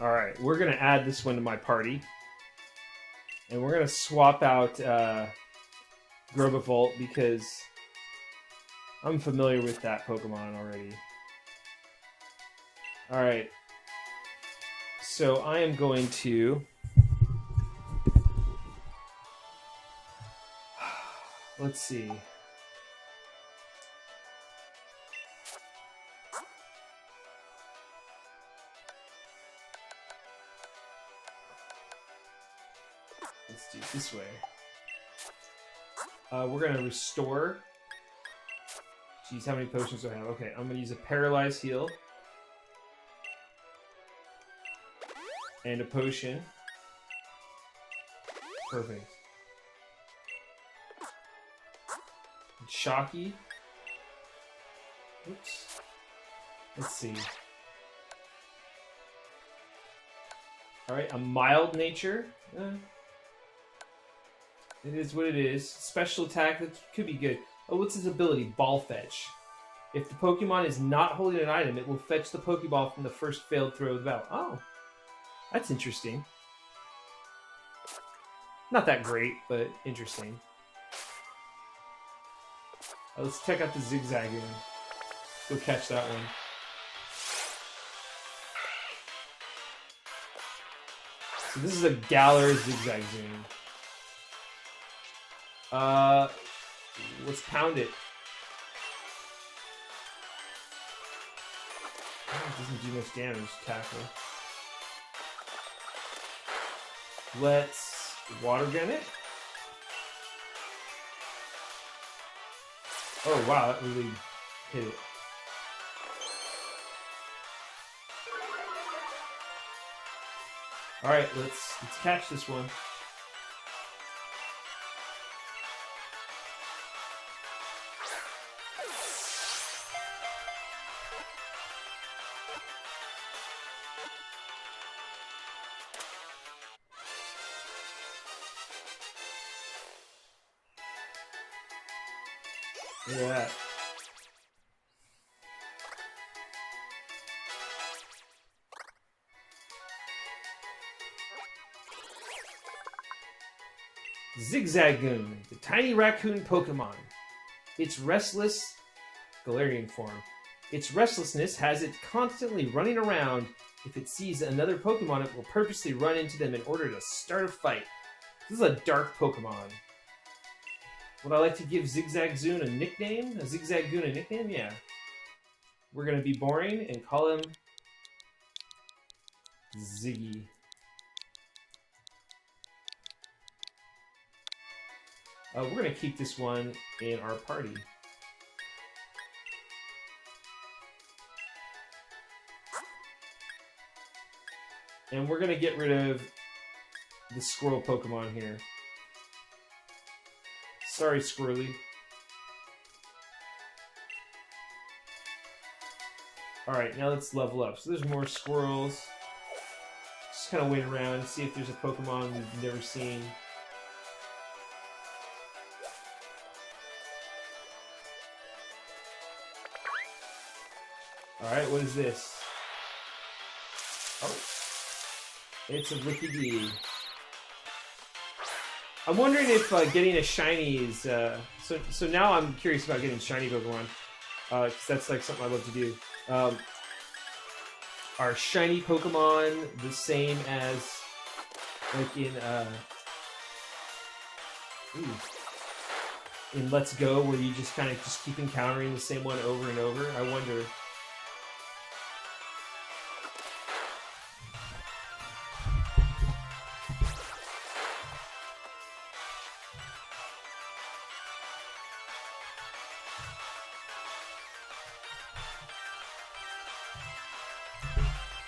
Alright, we're going to add this one to my party. And we're going to swap out Grobavolt because I'm familiar with that Pokemon already. Alright. So I am going to... Let's see. Let's do it this way. We're going to restore. Jeez, how many potions do I have? Okay, I'm going to use a Paralyze Heal. And a potion. Perfect. And Shocky. Oops. Let's see. Alright, a mild nature. It is what it is. Special attack, that could be good. Oh, what's his ability? Ball Fetch. If the Pokemon is not holding an item, it will fetch the Pokeball from the first failed throw of the battle. Oh, that's interesting. Not that great, but interesting. Let's check out the Zigzagoon. Go catch that one. So this is a Galar Zigzagoon. Let's pound it. Oh, it doesn't do much damage, tackle. Let's water gun it. Oh wow, that really hit it. Alright, let's catch this one. Look at that. Zigzagoon, the tiny raccoon Pokemon. Its restless Galarian form. Its restlessness has it constantly running around. If it sees another Pokemon, it will purposely run into them in order to start a fight. This is a dark Pokemon. Would I like to give Zigzagoon a nickname? A Zigzagoon a nickname? Yeah. We're going to be boring and call him Ziggy. We're gonna keep this one in our party. And we're gonna get rid of the squirrel Pokemon here. Sorry, Squirrely. Alright, now let's level up. So there's more squirrels. Just kind of wait around and see if there's a Pokemon we've never seen. Alright, what is this? Oh. It's a Ricky D. I'm wondering if getting a shiny is... So now I'm curious about getting shiny Pokemon. Because that's like something I love to do. Are shiny Pokemon the same as like in Let's Go, where you just kind of just keep encountering the same one over and over? I wonder.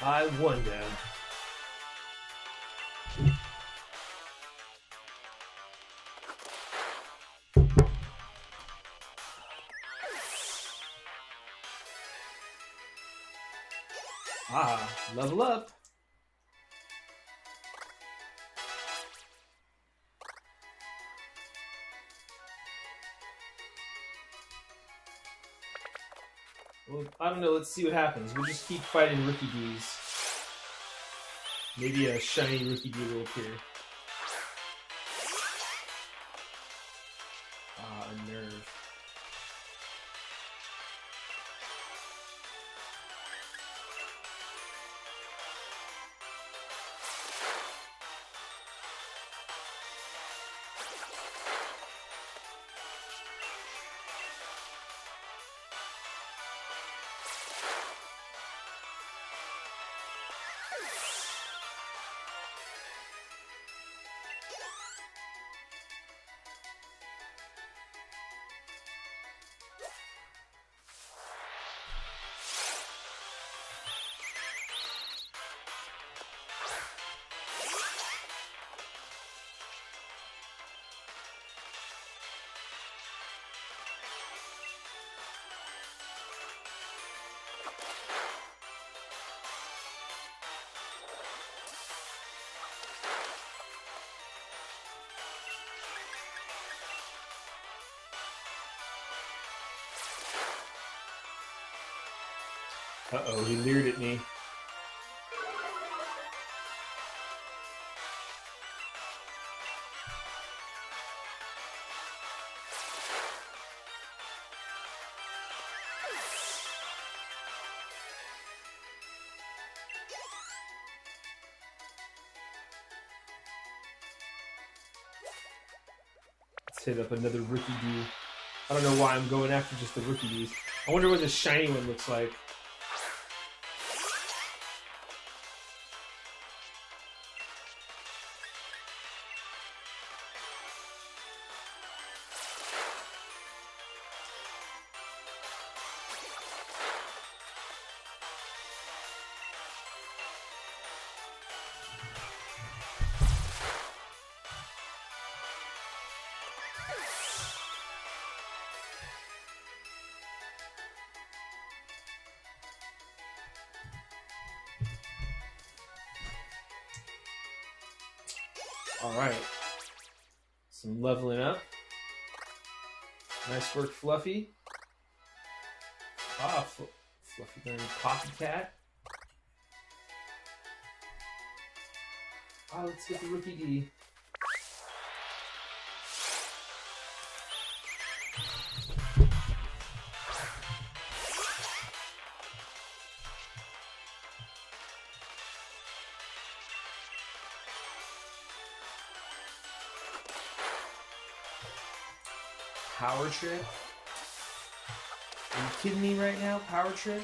I wonder. Ah, level up. Well, I don't know. Let's see what happens. We'll just keep fighting Rookie D's. Maybe a shiny Rookie D will appear. Ah, a nerve. Uh-oh, he leered at me. Let's hit up another Rookie D. I don't know why I'm going after just the Rookie Ds. I wonder what the shiny one looks like. Alright. Some leveling up. Nice work, Fluffy. Ah, Fluffy learned Pocket Cat. Ah, let's get the Rookie D. Power Trip? Are you kidding me right now? Power Trip?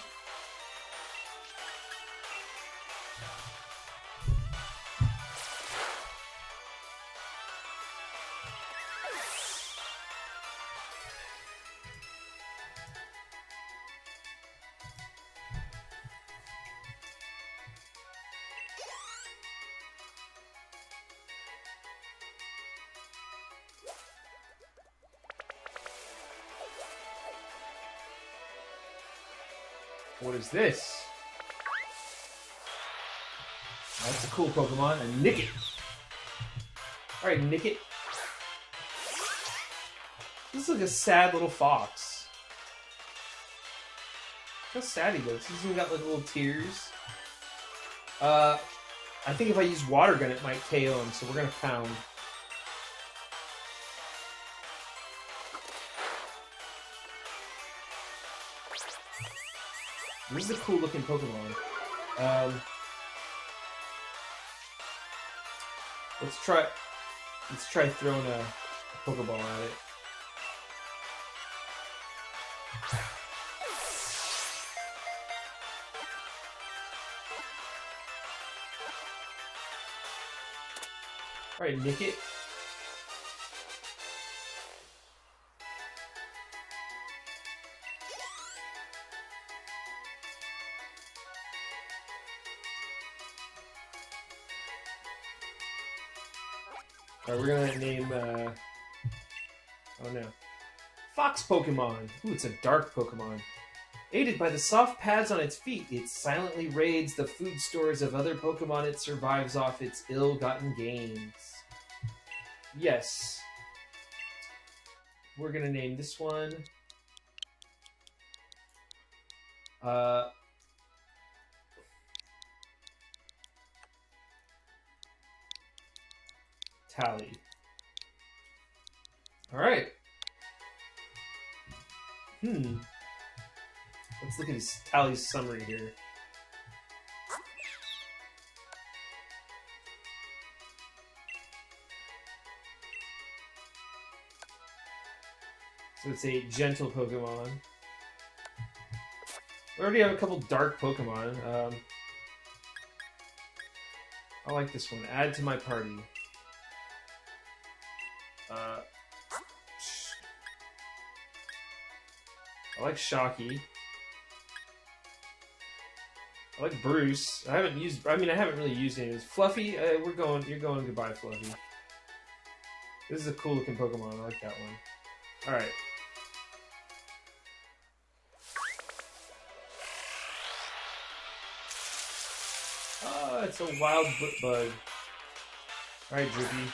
What is this? That's a cool Pokemon. A Nickit. Alright, Nickit. This is like a sad little fox. Look how sad he looks. He's even got like little tears. I think if I use Water Gun, it might KO him, so we're gonna pound. This is a cool looking Pokemon. Let's try throwing a Pokeball at it. Alright, Nickit. Alright, we're gonna name, oh no. Fox Pokemon. Ooh, it's a dark Pokemon. Aided by the soft pads on its feet, it silently raids the food stores of other Pokemon it survives off its ill-gotten gains. Yes. We're gonna name this one... Tally. Alright. Let's look at his Tally's summary here. So it's a gentle Pokemon. We already have a couple dark Pokemon. I like this one. Add to my party. I like Shocky. I like Bruce. I haven't really used any of these. Fluffy, you're going goodbye, Fluffy. This is a cool looking Pokemon. I like that one. Alright. Oh, it's a wild bug. Alright, Droopy.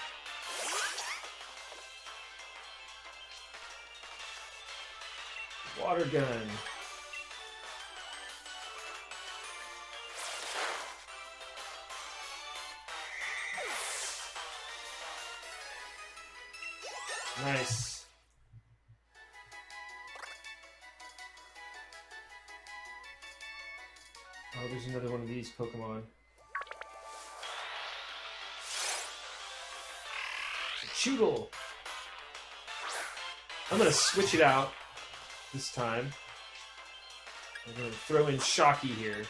Water Gun. Nice. Oh, there's another one of these Pokemon. Choodle. I'm gonna switch it out this time. I'm gonna throw in Shocky here.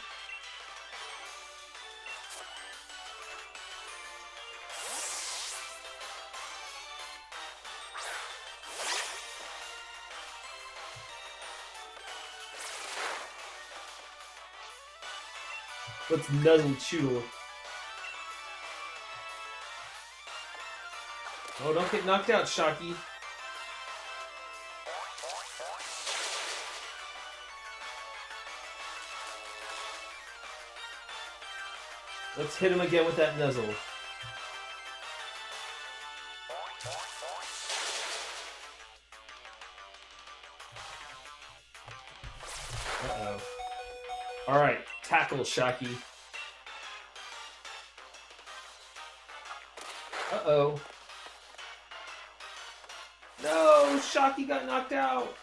Let's nuzzle Choodle. Oh, don't get knocked out, Shocky. Let's hit him again with that nuzzle. Uh-oh. Alright, tackle, Shocky. Uh-oh. No! Shocky got knocked out!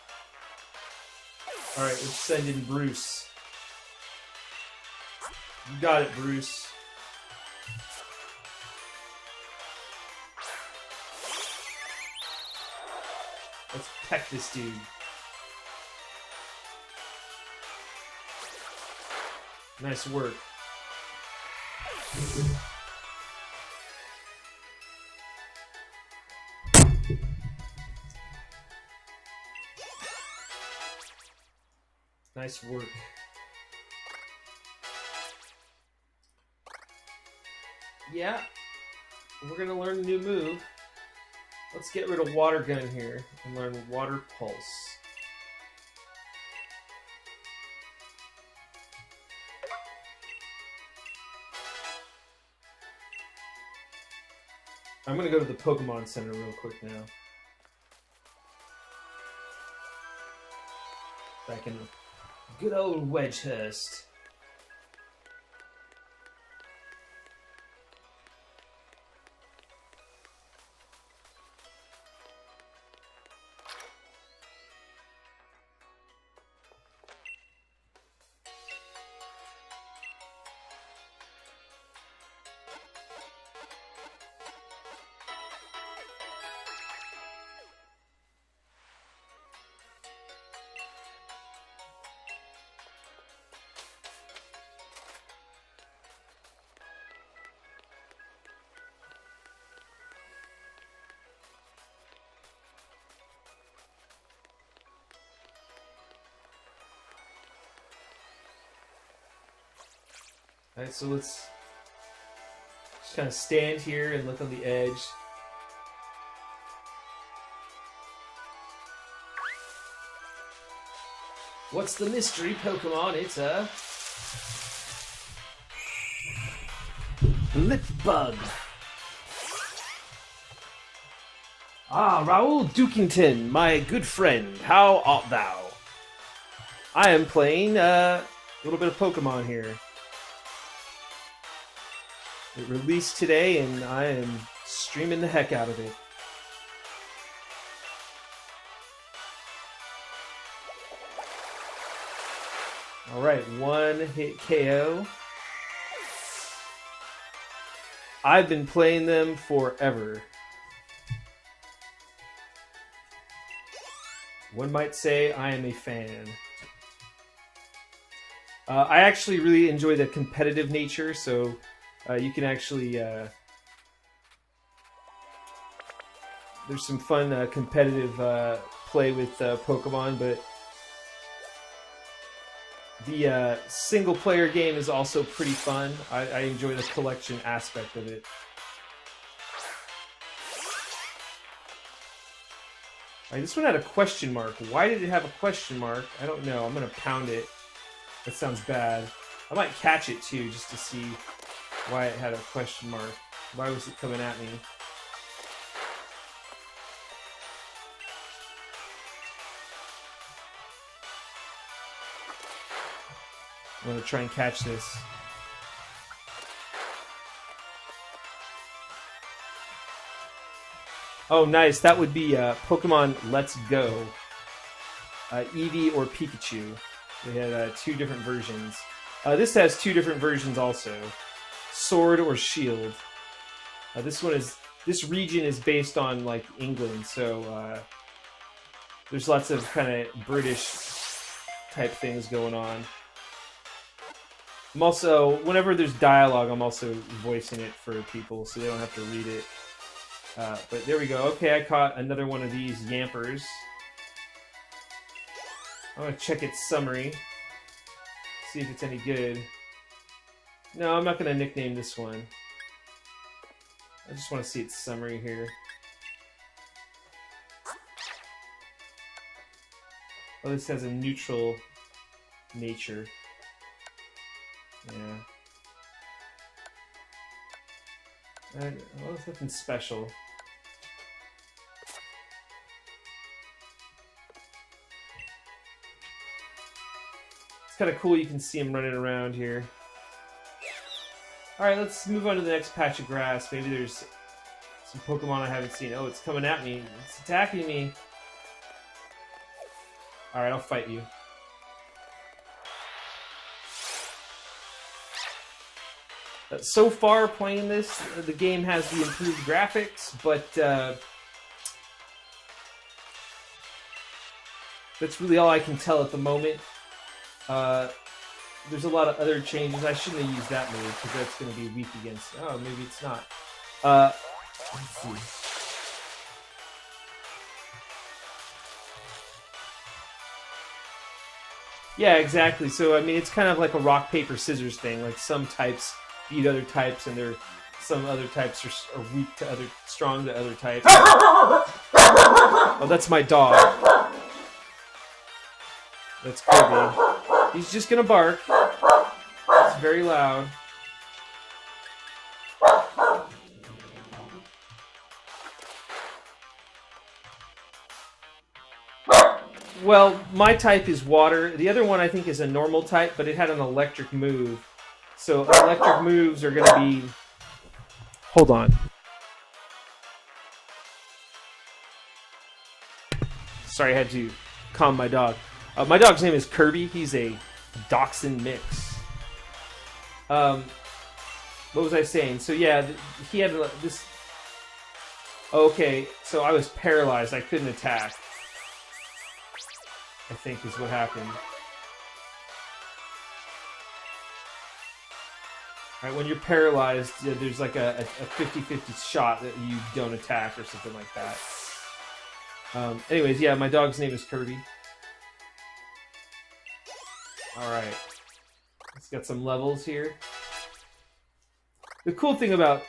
Alright, let's send in Bruce. You got it, Bruce. Let's peck this dude. Nice work. Nice work. Yeah, we're gonna learn a new move. Let's get rid of Water Gun here and learn Water Pulse. I'm gonna go to the Pokemon Center real quick now. Back in good old Wedgehurst. Alright, so let's just kind of stand here and look on the edge. What's the mystery, Pokemon? It's a lip bug. Ah, Rauol Dukington, my good friend, how art thou? I am playing a little bit of Pokemon here. It released today, and I am streaming the heck out of it. Alright, one hit KO. I've been playing them forever. One might say I am a fan. I actually really enjoy the competitive nature, so you can actually... there's some fun competitive play with Pokemon, but the single-player game is also pretty fun. I enjoy the collection aspect of it. Alright, this one had a question mark. Why did it have a question mark? I don't know. I'm going to pound it. That sounds bad. I might catch it, too, just to see why it had a question mark. Why was it coming at me? I'm going to try and catch this. Oh, nice. That would be Pokemon Let's Go. Eevee or Pikachu. They had two different versions. This has two different versions also. Sword or Shield. This region is based on like England, so there's lots of kind of British type things going on. I'm also, whenever there's dialogue, I'm also voicing it for people so they don't have to read it. But there we go. Okay, I caught another one of these Yampers. I'm going to check its summary. See if it's any good. No, I'm not going to nickname this one. I just want to see its summary here. Oh, this has a neutral nature. Yeah. Well, there's nothing special. It's kind of cool, you can see him running around here. Alright, let's move on to the next patch of grass. Maybe there's some Pokemon I haven't seen. Oh, it's coming at me. It's attacking me. Alright, I'll fight you. So far, playing this, the game has the improved graphics, but that's really all I can tell at the moment. There's a lot of other changes. I shouldn't have used that move, because that's going to be weak against... Oh, maybe it's not. Let's see. Yeah, exactly. So, I mean, it's kind of like a rock, paper, scissors thing. Like, some types beat other types, and some other types are weak to other, strong to other types. Oh, that's my dog. That's Kirby. He's just gonna bark. It's very loud. Well, my type is water. The other one I think is a normal type, but it had an electric move. So electric moves are going to be... Hold on. Sorry, I had to calm my dog. My dog's name is Kirby. He's a Dachshund mix. What was I saying? So yeah, he had this... Okay, so I was paralyzed. I couldn't attack. I think is what happened. All right, when you're paralyzed, there's like a 50-50 shot that you don't attack or something like that. Anyways, yeah, my dog's name is Kirby. Alright. It's got some levels here. The cool thing about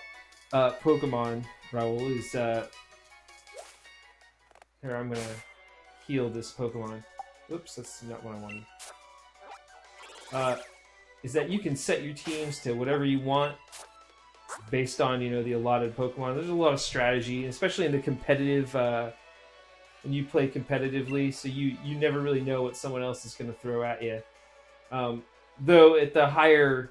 Pokemon, Rauol, is... here, I'm gonna heal this Pokemon. Oops, that's not what I wanted. Is that you can set your teams to whatever you want based on, you know, the allotted Pokemon. There's a lot of strategy, especially in the competitive... when you play competitively, so you never really know what someone else is going to throw at you. Though at the higher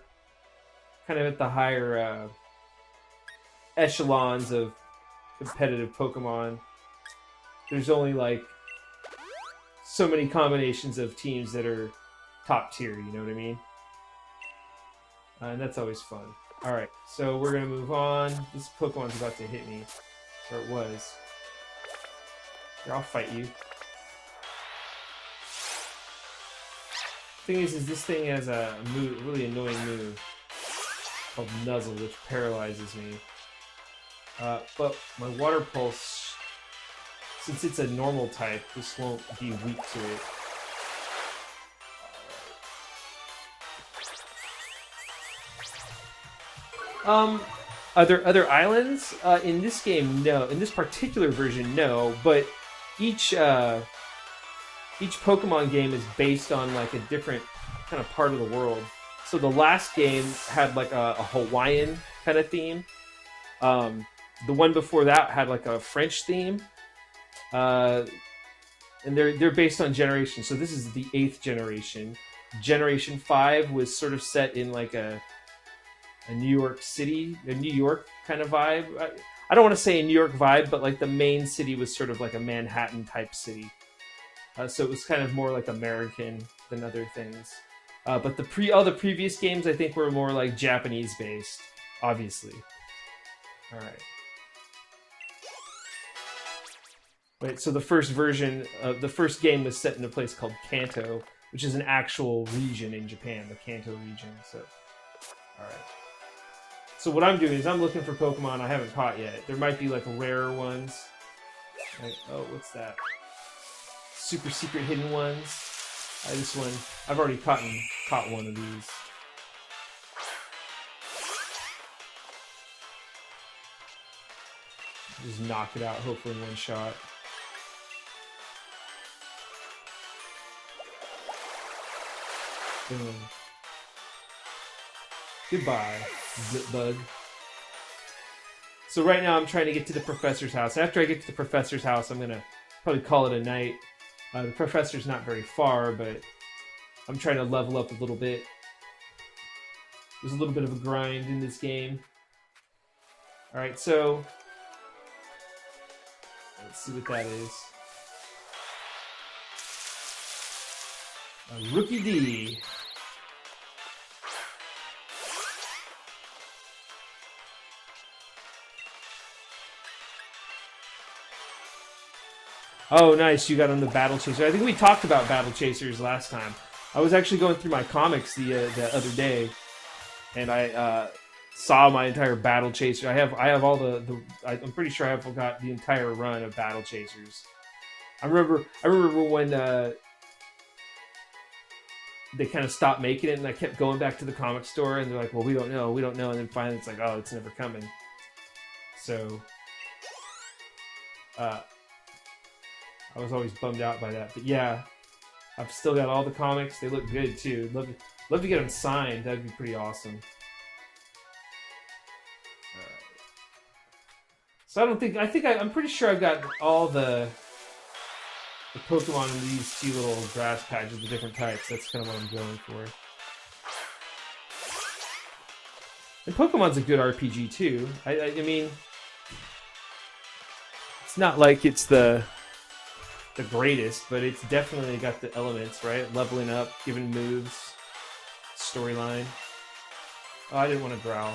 echelons of competitive Pokemon, there's only like so many combinations of teams that are top tier, you know what I mean? And that's always fun. Alright, so we're going to move on. This Pokemon's about to hit me. Or it was. Here, I'll fight you. Thing is this thing has a really annoying move called Nuzzle, which paralyzes me. But my Water Pulse, since it's a normal type, this won't be weak to it. Are there other islands? In this game, no. In this particular version, no. But each Pokemon game is based on like a different kind of part of the world. So the last game had like a Hawaiian kind of theme. The one before that had like a French theme. And they're based on generations. So this is the 8th generation. Generation 5 was sort of set in like a New York City, a New York kind of vibe. I don't want to say a New York vibe, but like the main city was sort of like a Manhattan type city. So it was kind of more like American than other things. But all the previous games I think were more like Japanese based, obviously. All right. Wait, so the first version, the first game was set in a place called Kanto, which is an actual region in Japan, the Kanto region. So, all right. So what I'm doing is I'm looking for Pokemon I haven't caught yet. There might be like rarer ones. Like, oh, what's that? Super secret hidden ones. This one, I've already caught one of these. Just knock it out, hopefully in one shot. Boom. Goodbye, Zipbug. So right now I'm trying to get to the professor's house. After I get to the professor's house, I'm gonna probably call it a night. The professor's not very far, but I'm trying to level up a little bit. There's a little bit of a grind in this game. Alright, so let's see what that is. A Rookie D. Oh, nice. You got on the Battle Chaser. I think we talked about Battle Chasers last time. I was actually going through my comics the other day, and I saw my entire Battle Chaser. I have all I'm pretty sure I've got the entire run of Battle Chasers. I remember when they kind of stopped making it, and I kept going back to the comic store, and they're like, "Well, we don't know," and then finally it's like, "Oh, it's never coming." So, I was always bummed out by that, but yeah, I've still got all the comics. They look good too. Love to get them signed. That'd be pretty awesome. So I'm pretty sure I've got all the the Pokemon in these two little grass patches, the different types. That's kind of what I'm going for. And Pokemon's a good RPG too. I mean, it's not like it's the greatest, but it's definitely got the elements, right? Leveling up, giving moves, storyline. Oh, I didn't want to growl.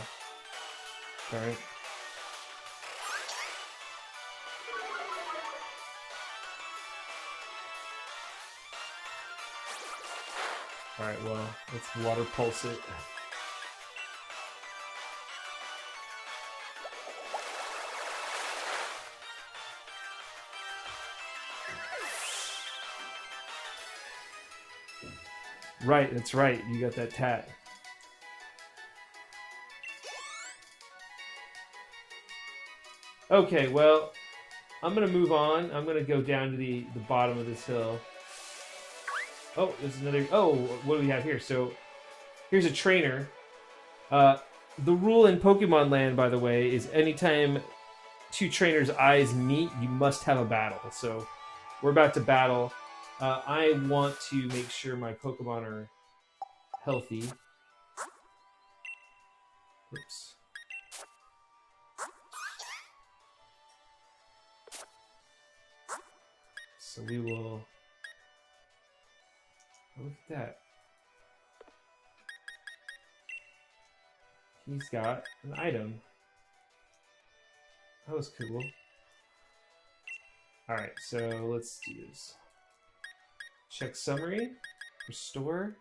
Alright. Alright, well, let's water pulse it. Right, that's right. You got that tat. Okay, well, I'm going to move on. I'm going to go down to the bottom of this hill. Oh, there's another... Oh, what do we have here? So, here's a trainer. The rule in Pokemon Land, by the way, is anytime two trainers' eyes meet, you must have a battle. So, we're about to battle. I want to make sure my Pokemon are healthy. Oops. So we will... Oh, look at that. He's got an item. That was cool. Alright, so let's do this. Check summary. Restore.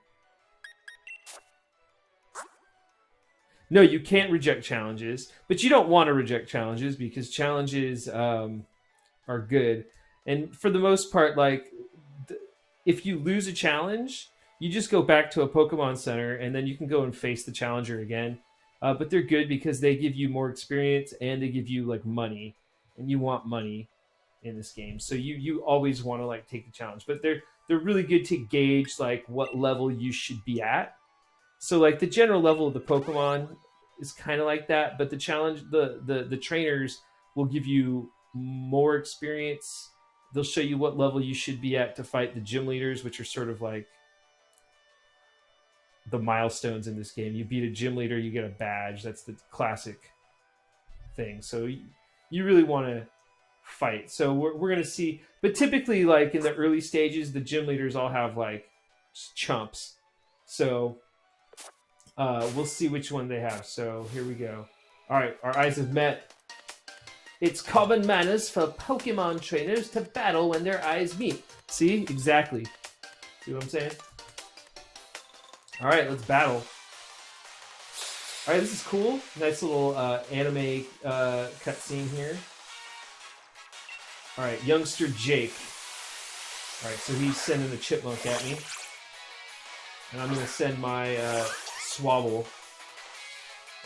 No, you can't reject challenges, but you don't want to reject challenges because challenges are good. And for the most part, like, if you lose a challenge, you just go back to a Pokemon Center and then you can go and face the challenger again. But they're good because they give you more experience and they give you, like, money. And you want money in this game. So you always want to, like, take the challenge. But they're really good to gauge, like, what level you should be at. So, like, the general level of the Pokemon is kind of like that, but the challenge, the trainers will give you more experience. They'll show you what level you should be at to fight the gym leaders, which are sort of like the milestones in this game. You beat a gym leader, you get a badge. That's the classic thing. So you really want to fight. So we're going to see, but typically, like, in the early stages, the gym leaders all have, like, chumps. So we'll see which one they have. So here we go. All right, our eyes have met. It's common manners for Pokemon trainers to battle when their eyes meet. See? Exactly. See what I'm saying? All right, let's battle. All right, this is cool. Nice little anime cutscene here. All right, youngster Jake. All right, so he's sending a Chipmunk at me. And I'm going to send my Swabble.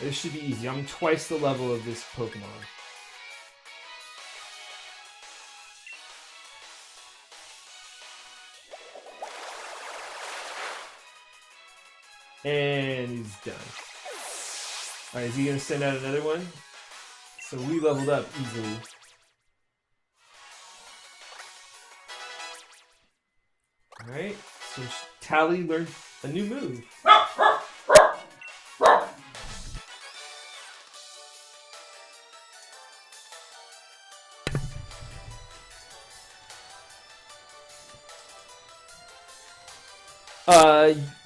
This should be easy. I'm twice the level of this Pokemon. And he's done. Alright, is he going to send out another one? So we leveled up easily. Alright, so Tally learned a new move.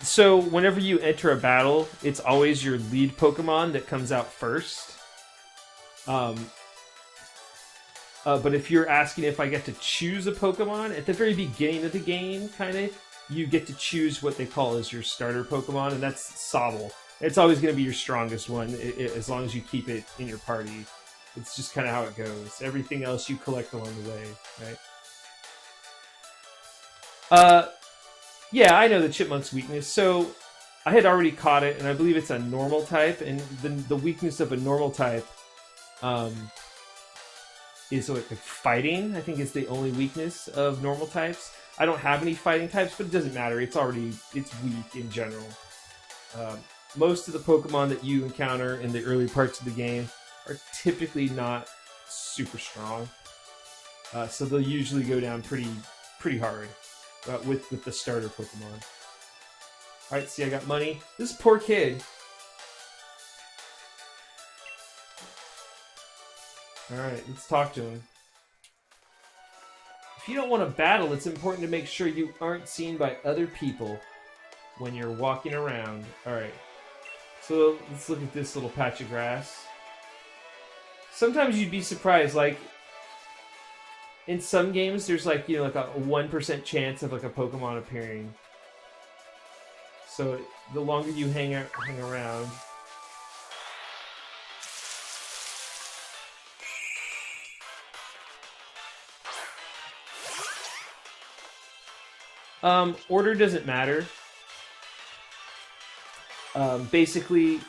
So whenever you enter a battle, it's always your lead Pokemon that comes out first. But if you're asking if I get to choose a Pokemon, at the very beginning of the game, kind of, you get to choose what they call as your starter Pokemon, and that's Sobble. It's always going to be your strongest one, as long as you keep it in your party. It's just kind of how it goes. Everything else you collect along the way, right? Yeah, I know the Chipmunk's weakness. So I had already caught it, and I believe it's a normal type. And the weakness of a normal type is like fighting. I think is the only weakness of normal types. I don't have any fighting types, but it doesn't matter. It's weak in general. Most of the Pokemon that you encounter in the early parts of the game are typically not super strong. So they'll usually go down pretty pretty hard with the starter Pokemon. All right, see, I got money. This poor kid. All right, let's talk to him. If you don't want to battle, it's important to make sure you aren't seen by other people when you're walking around. All right, so let's look at this little patch of grass. Sometimes you'd be surprised, like in some games, there's like, like a 1% chance of like a Pokemon appearing. So the longer you hang around. Order doesn't matter. Basically,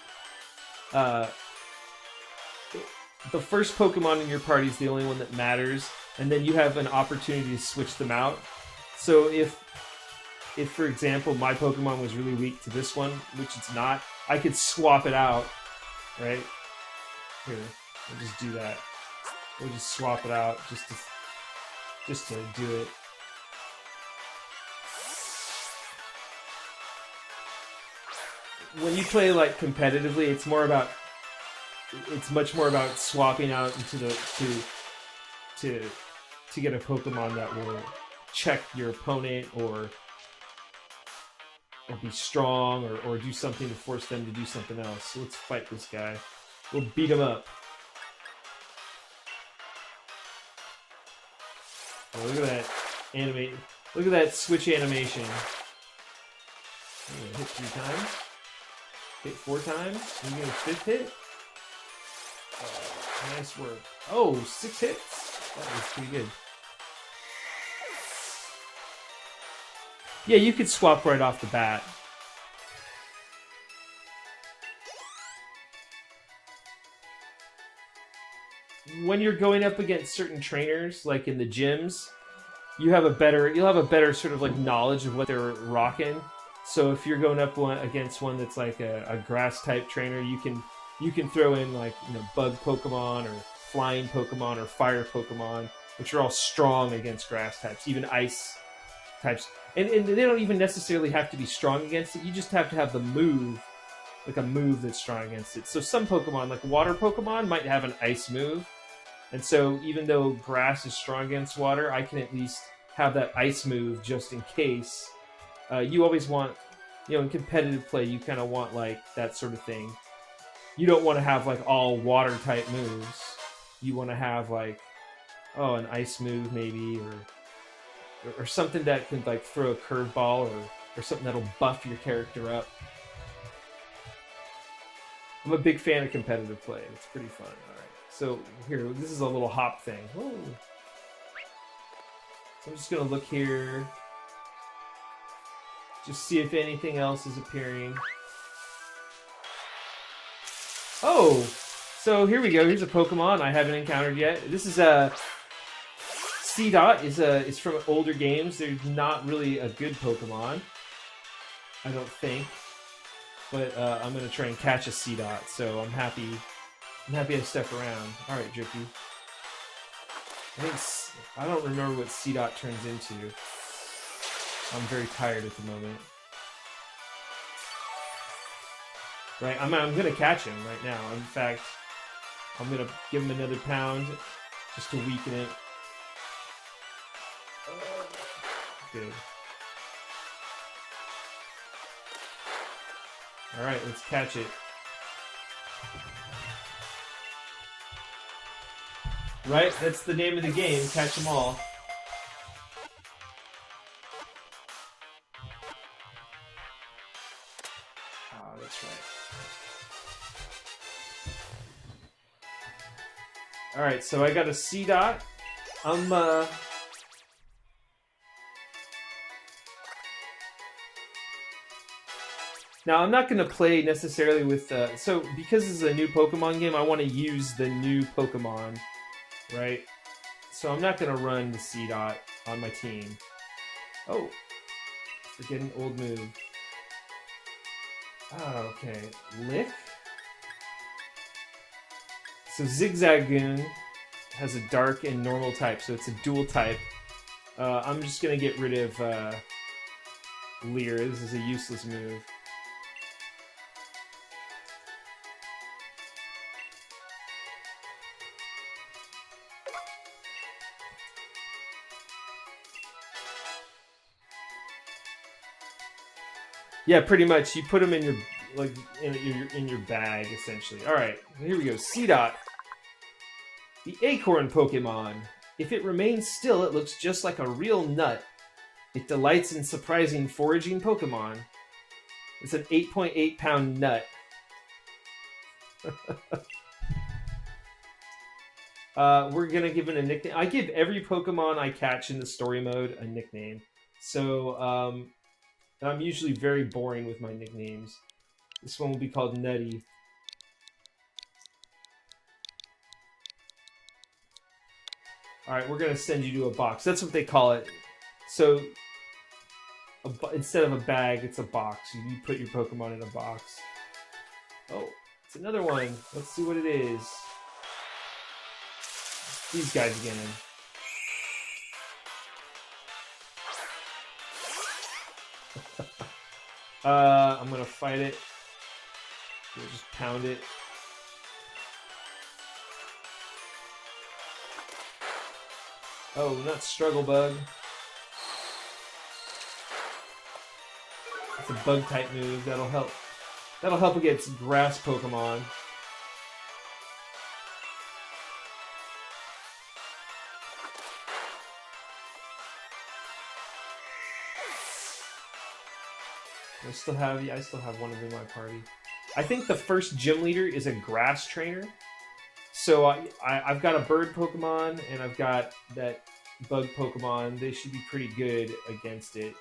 the first Pokemon in your party is the only one that matters, and then you have an opportunity to switch them out. So if for example, my Pokemon was really weak to this one, which it's not, I could swap it out, right? Here, we'll just do that. We'll just swap it out just to do it. When you play like competitively, it's much more about swapping out into to get a Pokemon that will check your opponent or be strong or do something to force them to do something else. So let's fight this guy. We'll beat him up. Oh, look at that animate. Look at that switch animation. Hit 3 times. Hit 4 times. You get a 5th hit. Nice work. Oh, 6 hits. That was pretty good. Yeah, you could swap right off the bat. When you're going up against certain trainers, like in the gyms, you'll have a better sort of like knowledge of what they're rocking. So if you're going up against one that's like a grass type trainer, you can throw in like bug Pokemon or flying Pokemon or fire Pokemon, which are all strong against grass types, even ice types. And they don't even necessarily have to be strong against it. You just have to have the move, like a move that's strong against it. So some Pokemon, like water Pokemon, might have an ice move. And so even though grass is strong against water, I can at least have that ice move just in case. You always want, in competitive play, you kind of want like that sort of thing. You don't want to have like all water type moves. You want to have like, an ice move maybe, or something that can like throw a curveball or something that'll buff your character up. I'm a big fan of competitive play. It's pretty fun. All right. So here, this is a little hop thing. Whoa. So I'm just gonna look here. Just see if anything else is appearing. Oh! So here we go. Here's a Pokemon I haven't encountered yet. This is a C-Dot is from older games. There's not really a good Pokemon, I don't think. But I'm gonna try and catch a C-Dot, so I'm happy I stuck around. Alright, Drippy. I don't remember what C-Dot turns into. I'm very tired at the moment. Right, I'm gonna catch him right now. In fact, I'm gonna give him another pound just to weaken it. Good. Alright, let's catch it. Right, that's the name of the game, catch them all. Oh, that's right. Alright, so I got a C-Dot. Now, I'm not going to play necessarily with... So, because this is a new Pokemon game, I want to use the new Pokemon, right? So, I'm not going to run the C-Dot on my team. Oh, forget an old move. Oh, okay. Lick? So, Zigzagoon has a dark and normal type, so it's a dual type. I'm just gonna get rid of Leer. This is a useless move. Yeah, pretty much. You put them in your in your bag essentially. All right, here we go. C-Dot, the acorn Pokemon. If it remains still, it looks just like a real nut. It delights in surprising foraging Pokemon. It's an 8.8 pound nut. We're gonna give it a nickname. I give every Pokemon I catch in the story mode a nickname. So I'm usually very boring with my nicknames. This one will be called Nutty. Alright, we're going to send you to a box. That's what they call it. So, instead of a bag, it's a box. You put your Pokemon in a box. Oh, it's another one. Let's see what it is. These guys again. I'm going to fight it. We'll just pound it. Oh, not Struggle Bug. It's a bug type move. That'll help. That'll help against grass Pokemon. I still have one of them in my party. I think the first gym leader is a grass trainer. So I've got a bird Pokemon and I've got that bug Pokemon. They should be pretty good against it.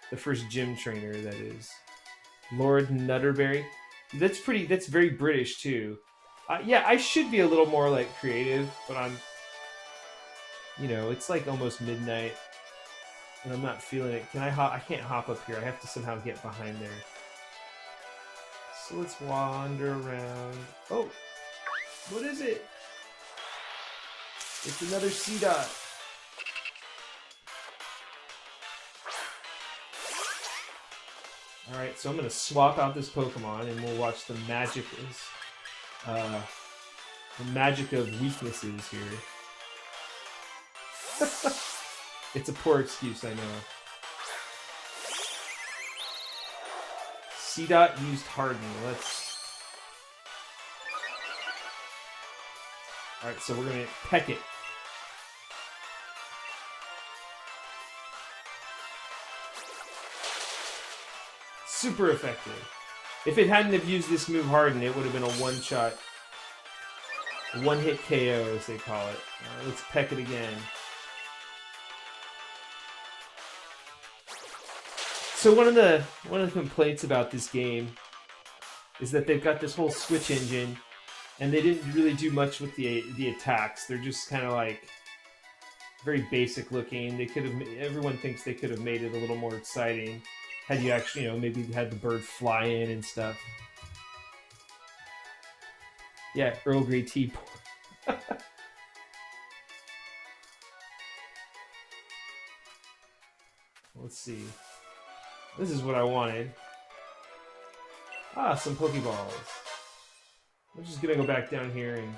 The first gym trainer, that is. Lord Nutterberry. That's very British too. Yeah, I should be a little more like creative, but I'm, it's like almost midnight and I'm not feeling it. Can I hop? I can't hop up here. I have to somehow get behind there. So let's wander around. Oh, what is it? It's another C-Dot. Alright, so I'm going to swap out this Pokemon and we'll watch the magic of weaknesses here. It's a poor excuse, I know. C-Dot used Harden. Alright, so we're going to peck it. Super effective. If it hadn't have used this move Harden, it would have been a one-shot, one-hit KO, as they call it. Let's peck it again. So one of the complaints about this game is that they've got this whole switch engine, and they didn't really do much with the attacks. They're just kind of like very basic looking. Everyone thinks they could have made it a little more exciting had you actually, maybe had the bird fly in and stuff. Yeah, Earl Grey tea. Let's see. This is what I wanted. Some Pokeballs. I'm just gonna go back down here and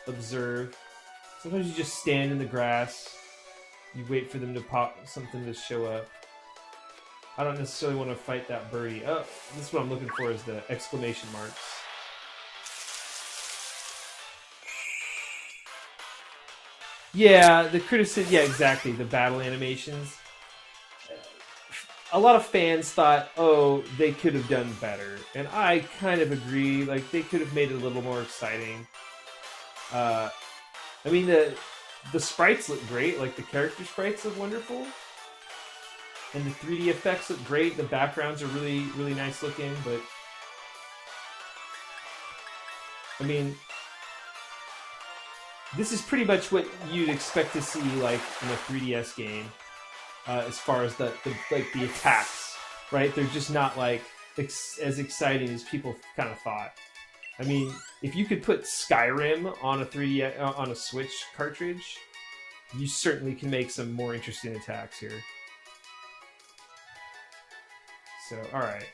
observe. Sometimes you just stand in the grass. You wait for them to pop, something to show up. I don't necessarily want to fight that birdie. Oh, this is what I'm looking for, is the exclamation marks. Yeah, the criticism, yeah, exactly, the battle animations. A lot of fans thought, oh, they could have done better. And I kind of agree, like, they could have made it a little more exciting. I mean, the sprites look great, like, the character sprites look wonderful. And the 3D effects look great, the backgrounds are really, really nice looking, but... I mean... This is pretty much what you'd expect to see, like, in a 3DS game. As far as the attacks, right? They're just not like as exciting as people kind of thought. I mean, if you could put Skyrim on a 3D on a Switch cartridge, you certainly can make some more interesting attacks here. So, alright.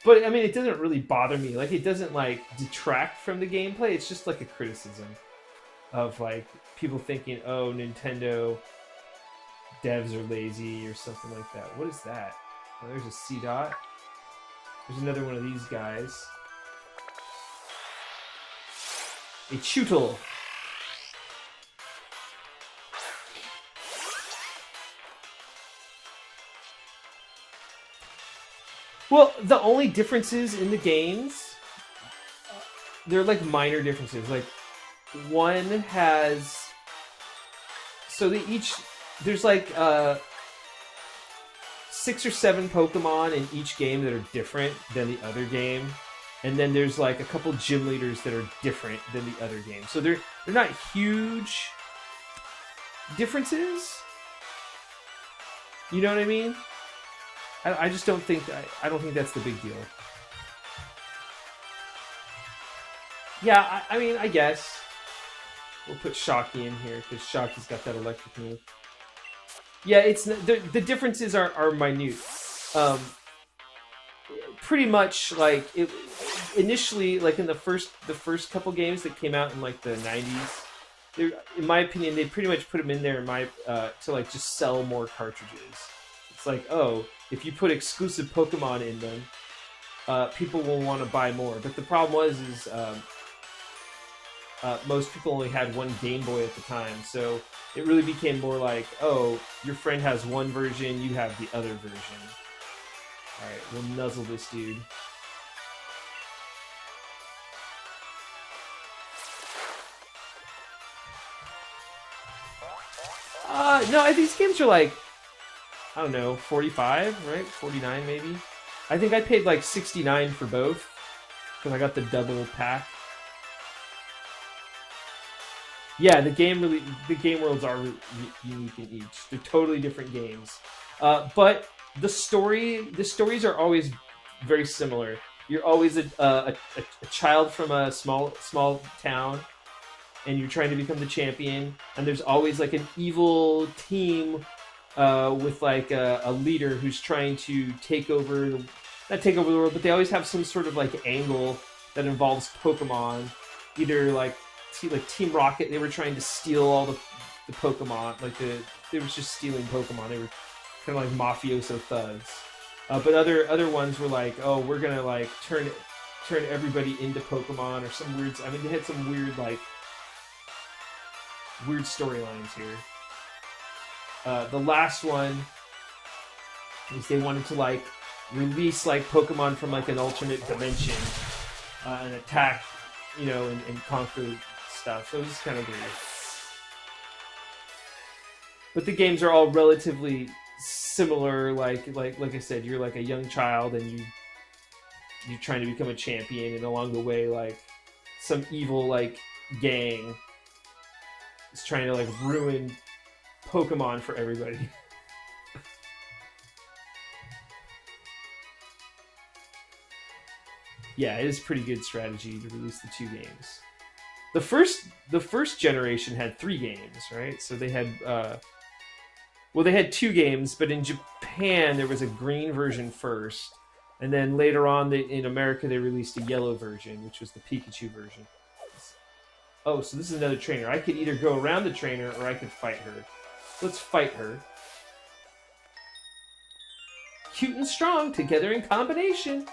But, I mean, it doesn't really bother me. Like, it doesn't, like, detract from the gameplay. It's just, like, a criticism of, like, people thinking, oh, Nintendo devs are lazy or something like that. What is that? Oh, there's a C-Dot. There's another one of these guys. A Chootle. Well, the only differences in the games, they're like minor differences. Like, one has... So they each... There's like 6 or 7 Pokemon in each game that are different than the other game. And then there's like a couple gym leaders that are different than the other game. So they're not huge differences. You know what I mean? I just don't think I don't think that's the big deal. Yeah, I mean, I guess we'll put Shocky in here because Shocky's got that electric move. Yeah, it's the differences are minute. Pretty much like it initially, like in the first couple games that came out in like the 90s. In my opinion, they pretty much put them in there to like just sell more cartridges. It's like, oh, if you put exclusive Pokemon in them, people will want to buy more. But the problem was most people only had one Game Boy at the time, so it really became more like, oh, your friend has one version, you have the other version. Alright, we'll nuzzle this dude. No, these games are like, I don't know, 45, right? 49 maybe? I think I paid like 69 for both, because I got the double pack. Yeah, the game worlds are unique in each. They're totally different games. But the stories are always very similar. You're always a child from a small town, and you're trying to become the champion. And there's always like an evil team with like a leader who's trying to take over not take over the world, but they always have some sort of like angle that involves Pokemon. Either like Team Rocket, they were trying to steal all the Pokemon. Like they were just stealing Pokemon. They were kind of like mafioso thugs. But other ones were like, oh, we're gonna like turn everybody into Pokemon or some weird. I mean, they had some weird storylines here. The last one is they wanted to like release like Pokemon from like an alternate dimension and attack, you know, and conquer stuff. So it was kind of weird. But the games are all relatively similar. Like I said, you're like a young child and you're trying to become a champion, and along the way, like some evil like gang is trying to like ruin Pokemon for everybody. Yeah, it is pretty good strategy to release the 2 games. The first generation had 3 games, right? So they had they had 2 games, but in Japan there was a green version first, and then later on in America they released a yellow version, which was the Pikachu version. Oh, so this is another trainer. I could either go around the trainer or I could fight her. Let's fight her. Cute and strong together in combination.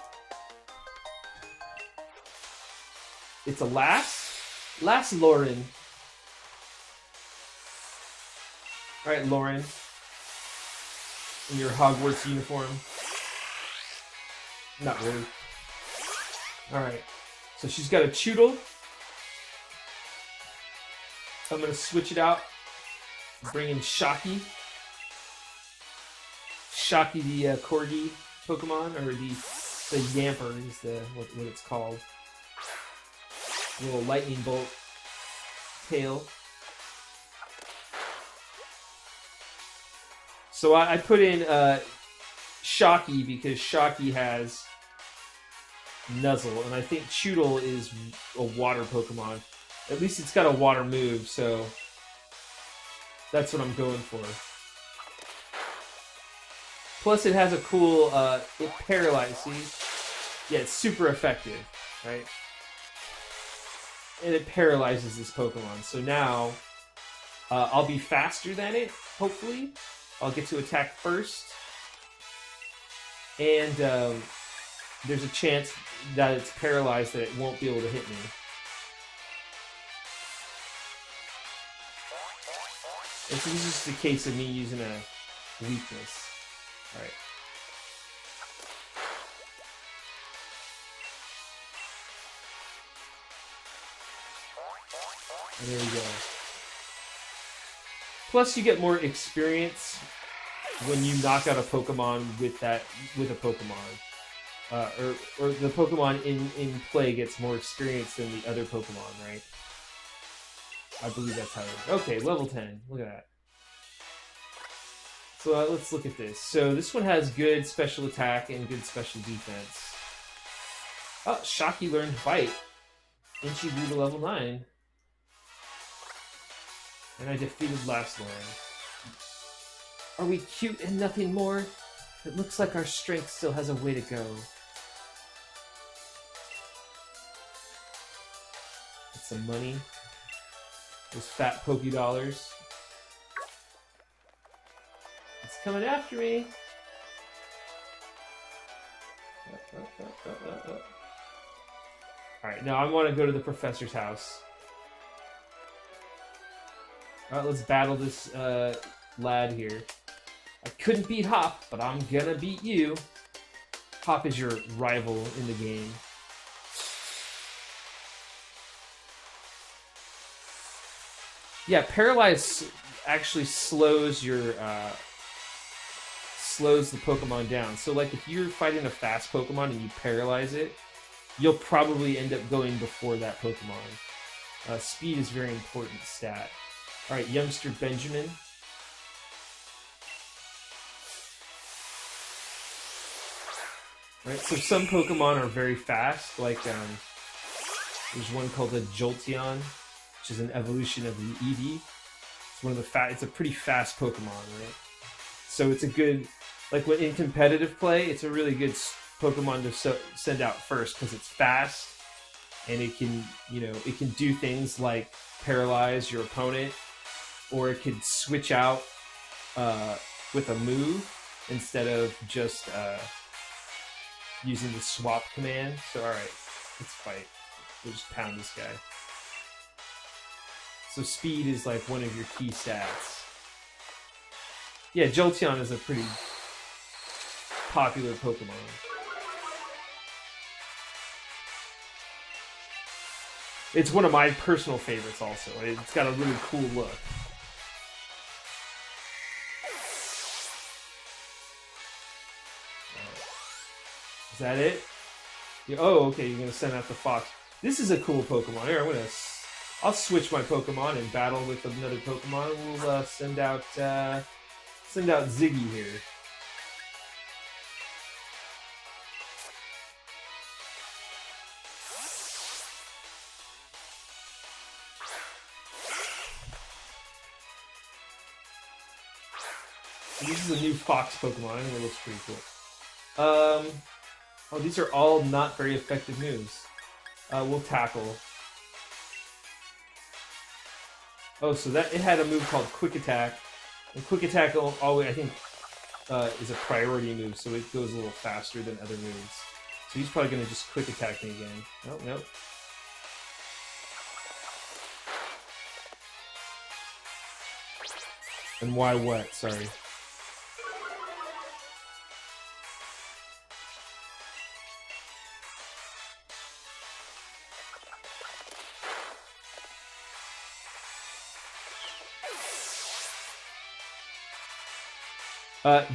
It's a Lass Lauren. Alright, Lauren. In your Hogwarts uniform. Not really. Alright. So she's got a Chootle. I'm going to switch it out. Bring in Shocky. Shocky the Corgi Pokemon, or the Yamper is what it's called. Little lightning bolt tail. So I put in Shocky because Shocky has Nuzzle, and I think Chootle is a water Pokemon. At least it's got a water move, so that's what I'm going for. Plus, it has a cool, it paralyzes. Yeah, it's super effective, right? And it paralyzes this Pokemon. So now, I'll be faster than it, hopefully. I'll get to attack first. And there's a chance that it's paralyzed that it won't be able to hit me. And so this is just a case of me using a weakness. Alright. And there we go. Plus you get more experience when you knock out a Pokemon with a Pokemon. Or the Pokemon in play gets more experience than the other Pokemon, right? I believe that's how it is. Okay, level 10. Look at that. So let's look at this. So this one has good special attack and good special defense. Oh, Shocky learned Bite. And she grew to level 9. And I defeated last land. Are we cute and nothing more? It looks like our strength still has a way to go. Get some money. Those fat Poké dollars. It's coming after me. Alright, now I want to go to the professor's house. Alright, let's battle this lad here. I couldn't beat Hop, but I'm gonna beat you. Hop is your rival in the game. Yeah, Paralyze actually slows your slows the Pokemon down. So like if you're fighting a fast Pokemon and you paralyze it, you'll probably end up going before that Pokemon. Speed is a very important stat. Alright, youngster Benjamin. Right, so some Pokemon are very fast, like there's one called a Jolteon, which is an evolution of the Eevee. It's one of the it's a pretty fast Pokemon, right? So it's a good, like when in competitive play, it's a really good Pokemon to send out first because it's fast and it can, it can do things like paralyze your opponent, or it could switch out with a move instead of just using the swap command. So alright, let's fight. We'll just pound this guy. So speed is like one of your key stats. Yeah, Jolteon is a pretty popular Pokemon. It's one of my personal favorites also. It's got a really cool look. Is that it? Oh, okay, you're gonna send out the fox. This is a cool Pokemon. Here, I'll switch my Pokemon and battle with another Pokemon. We'll send out Ziggy here. This is a new fox Pokemon. I think it looks pretty cool. Oh, these are all not very effective moves. We'll tackle. Oh, so it had a move called Quick Attack. And Quick Attack always, I think, is a priority move, so it goes a little faster than other moves. So he's probably going to just Quick Attack me again. Oh, no. And why what? Sorry.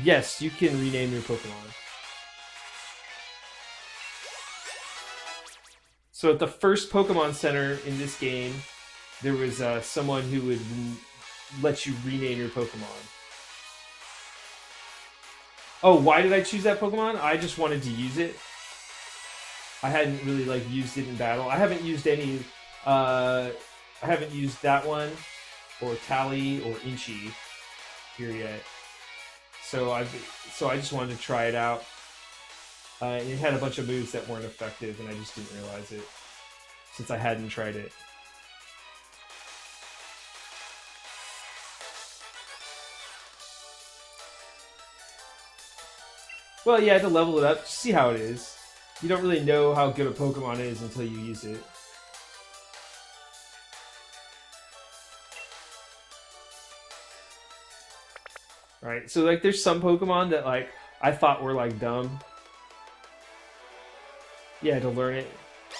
Yes, you can rename your Pokemon. So at the first Pokemon Center in this game, there was someone who would let you rename your Pokemon. Oh, why did I choose that Pokemon? I just wanted to use it. I hadn't really used it in battle. I haven't used any I haven't used that one or Tally or Inchi here yet. So I just wanted to try it out. And it had a bunch of moves that weren't effective, and I just didn't realize it since I hadn't tried it. Well, yeah, I had to level it up, just see how it is. You don't really know how good a Pokemon is until you use it. Right, so like there's some Pokemon that like I thought were like dumb. Yeah, to learn it,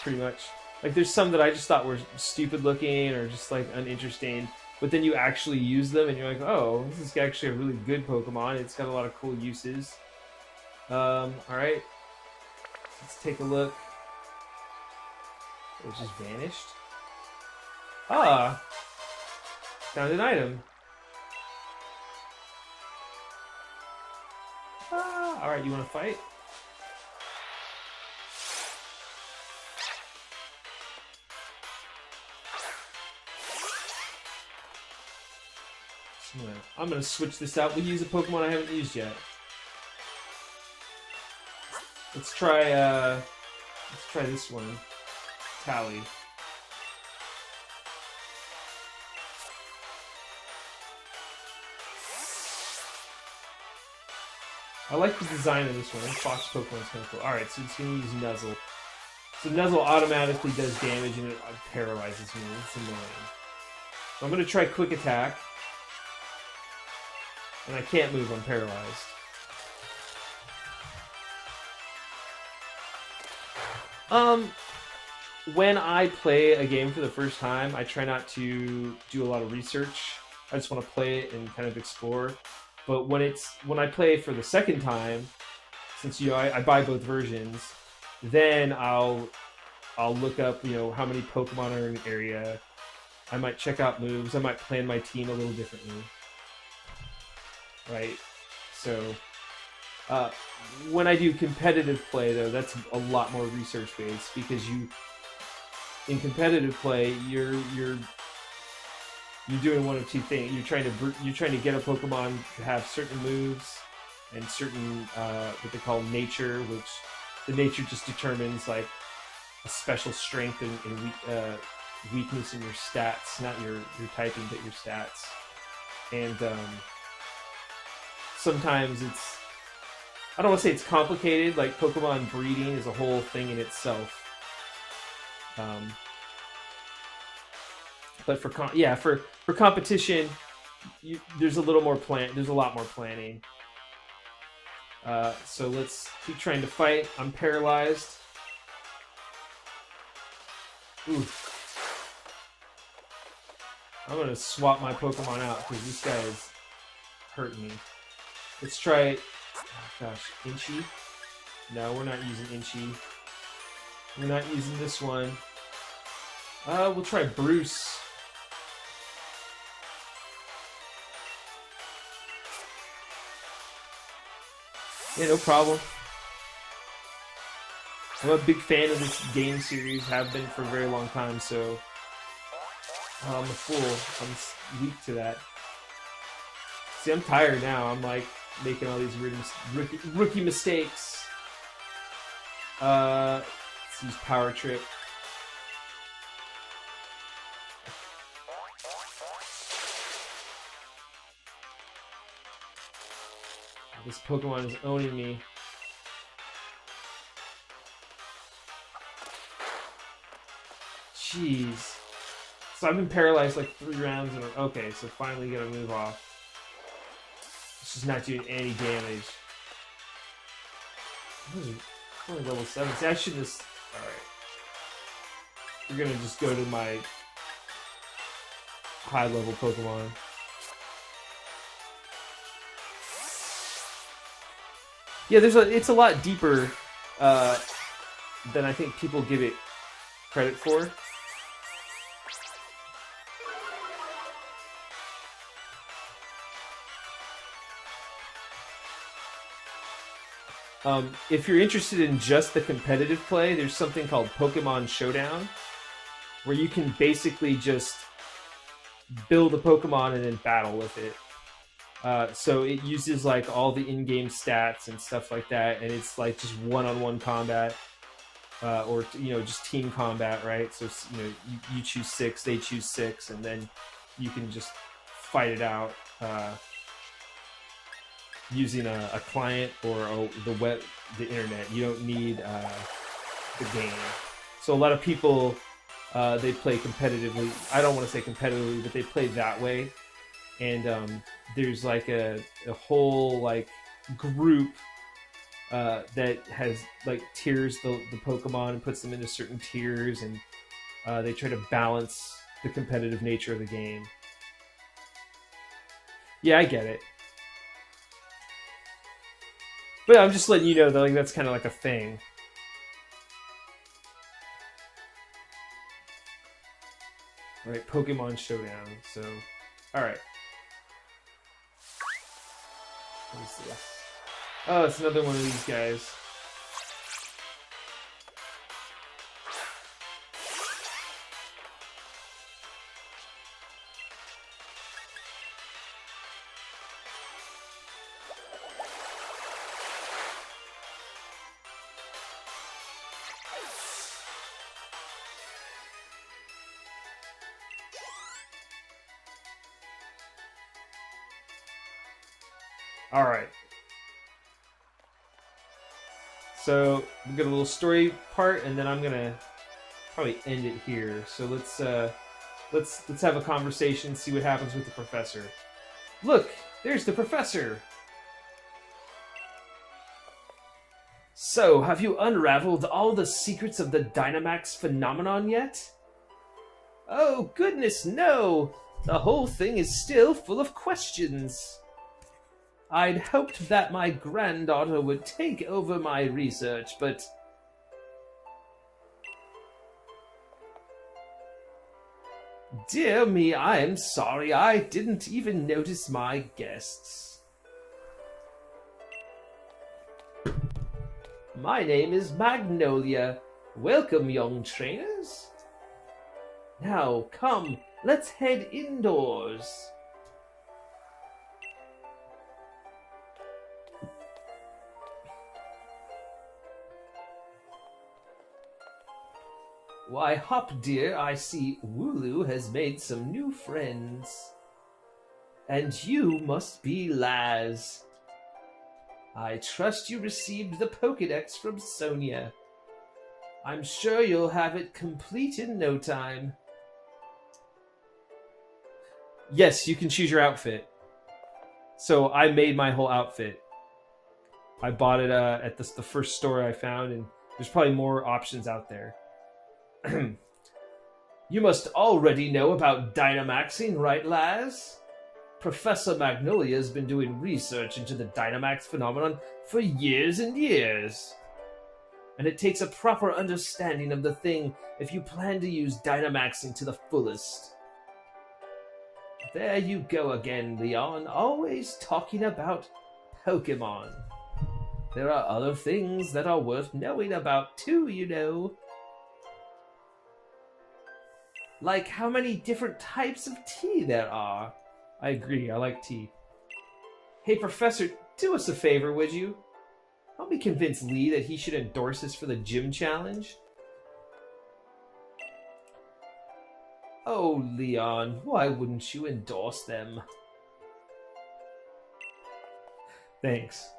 pretty much. Like there's some that I just thought were stupid looking or just like uninteresting. But then you actually use them and you're like, oh, this is actually a really good Pokemon. It's got a lot of cool uses. Alright. Let's take a look. It just vanished. Ah! Found an item. Ah! Alright, you want to fight? I'm gonna switch this out. We'll use a Pokemon I haven't used yet. Let's try this one. Tally. I like the design of this one. Fox Pokemon's kind of cool. Alright, so it's gonna use Nuzzle. So Nuzzle automatically does damage and it paralyzes me. It's annoying. So I'm gonna try Quick Attack. And I can't move, I'm paralyzed. When I play a game for the first time, I try not to do a lot of research. I just want to play it and kind of explore. But when I play for the second time, since I buy both versions, then I'll look up how many Pokemon are in an area. I might check out moves. I might plan my team a little differently. Right, so when I do competitive play, though, that's a lot more research based because in competitive play, you're doing one of two things. You're trying to get a Pokemon to have certain moves and certain what they call nature, which the nature just determines like a special strength and weakness in your stats, not your typing, but your stats, and sometimes I don't want to say it's complicated, like Pokemon breeding is a whole thing in itself. But for competition, there's a lot more planning. So let's keep trying to fight. I'm paralyzed. Ooh. I'm gonna swap my Pokemon out because this guy is hurting me. Let's try, Inchi. No, we're not using Inchi. We're not using this one. We'll try Bruce. Yeah, no problem. I'm a big fan of this game series, have been for a very long time, so I'm a fool. I'm weak to that. See, I'm tired now. I'm like making all these rookie mistakes. Let's use Power Trip. This Pokemon is owning me. Jeez. So I've been paralyzed like 3 rounds. Okay, so finally get a move off. This is not doing any damage. Only level 7. See, I should just... Alright. We're gonna just go to my high level Pokemon. Yeah, it's a lot deeper than I think people give it credit for. If you're interested in just the competitive play, there's something called Pokemon Showdown, where you can basically just build a Pokemon and then battle with it. So it uses like all the in-game stats and stuff like that, and it's like just one-on-one combat, or just team combat, right? So you choose 6, they choose 6, and then you can just fight it out using a client or the internet. You don't need the game. So a lot of people they play competitively. I don't want to say competitively, but they play that way. And there's like a whole like group that has like tiers the Pokemon and puts them into certain tiers, and they try to balance the competitive nature of the game. Yeah, I get it. But I'm just letting you know that like that's kind of like a thing. All right, Pokemon Showdown. So, all right. What is this? Oh, it's another one of these guys. All right. So we got a little story part, and then I'm gonna probably end it here. So let's have a conversation, see what happens with the professor. Look, there's the professor. So, have you unraveled all the secrets of the Dynamax phenomenon yet? Oh, goodness, no! The whole thing is still full of questions. I'd hoped that my granddaughter would take over my research, but... Dear me, I am sorry. I didn't even notice my guests. My name is Magnolia. Welcome, young trainers. Now, come, let's head indoors. Why, Hop dear, I see Wooloo has made some new friends. And you must be Laz. I trust you received the Pokédex from Sonia. I'm sure you'll have it complete in no time. Yes, you can choose your outfit. So I made my whole outfit. I bought it at the first store I found, and there's probably more options out there. You must already know about Dynamaxing, right, Laz? Professor Magnolia has been doing research into the Dynamax phenomenon for years and years. And it takes a proper understanding of the thing if you plan to use Dynamaxing to the fullest. There you go again, Leon, always talking about Pokemon. There are other things that are worth knowing about too, you know. Like how many different types of tea there are. I agree, I like tea. Hey, Professor, do us a favor, would you? Help me convince Lee that he should endorse us for the gym challenge. Oh, Leon, why wouldn't you endorse them? Thanks.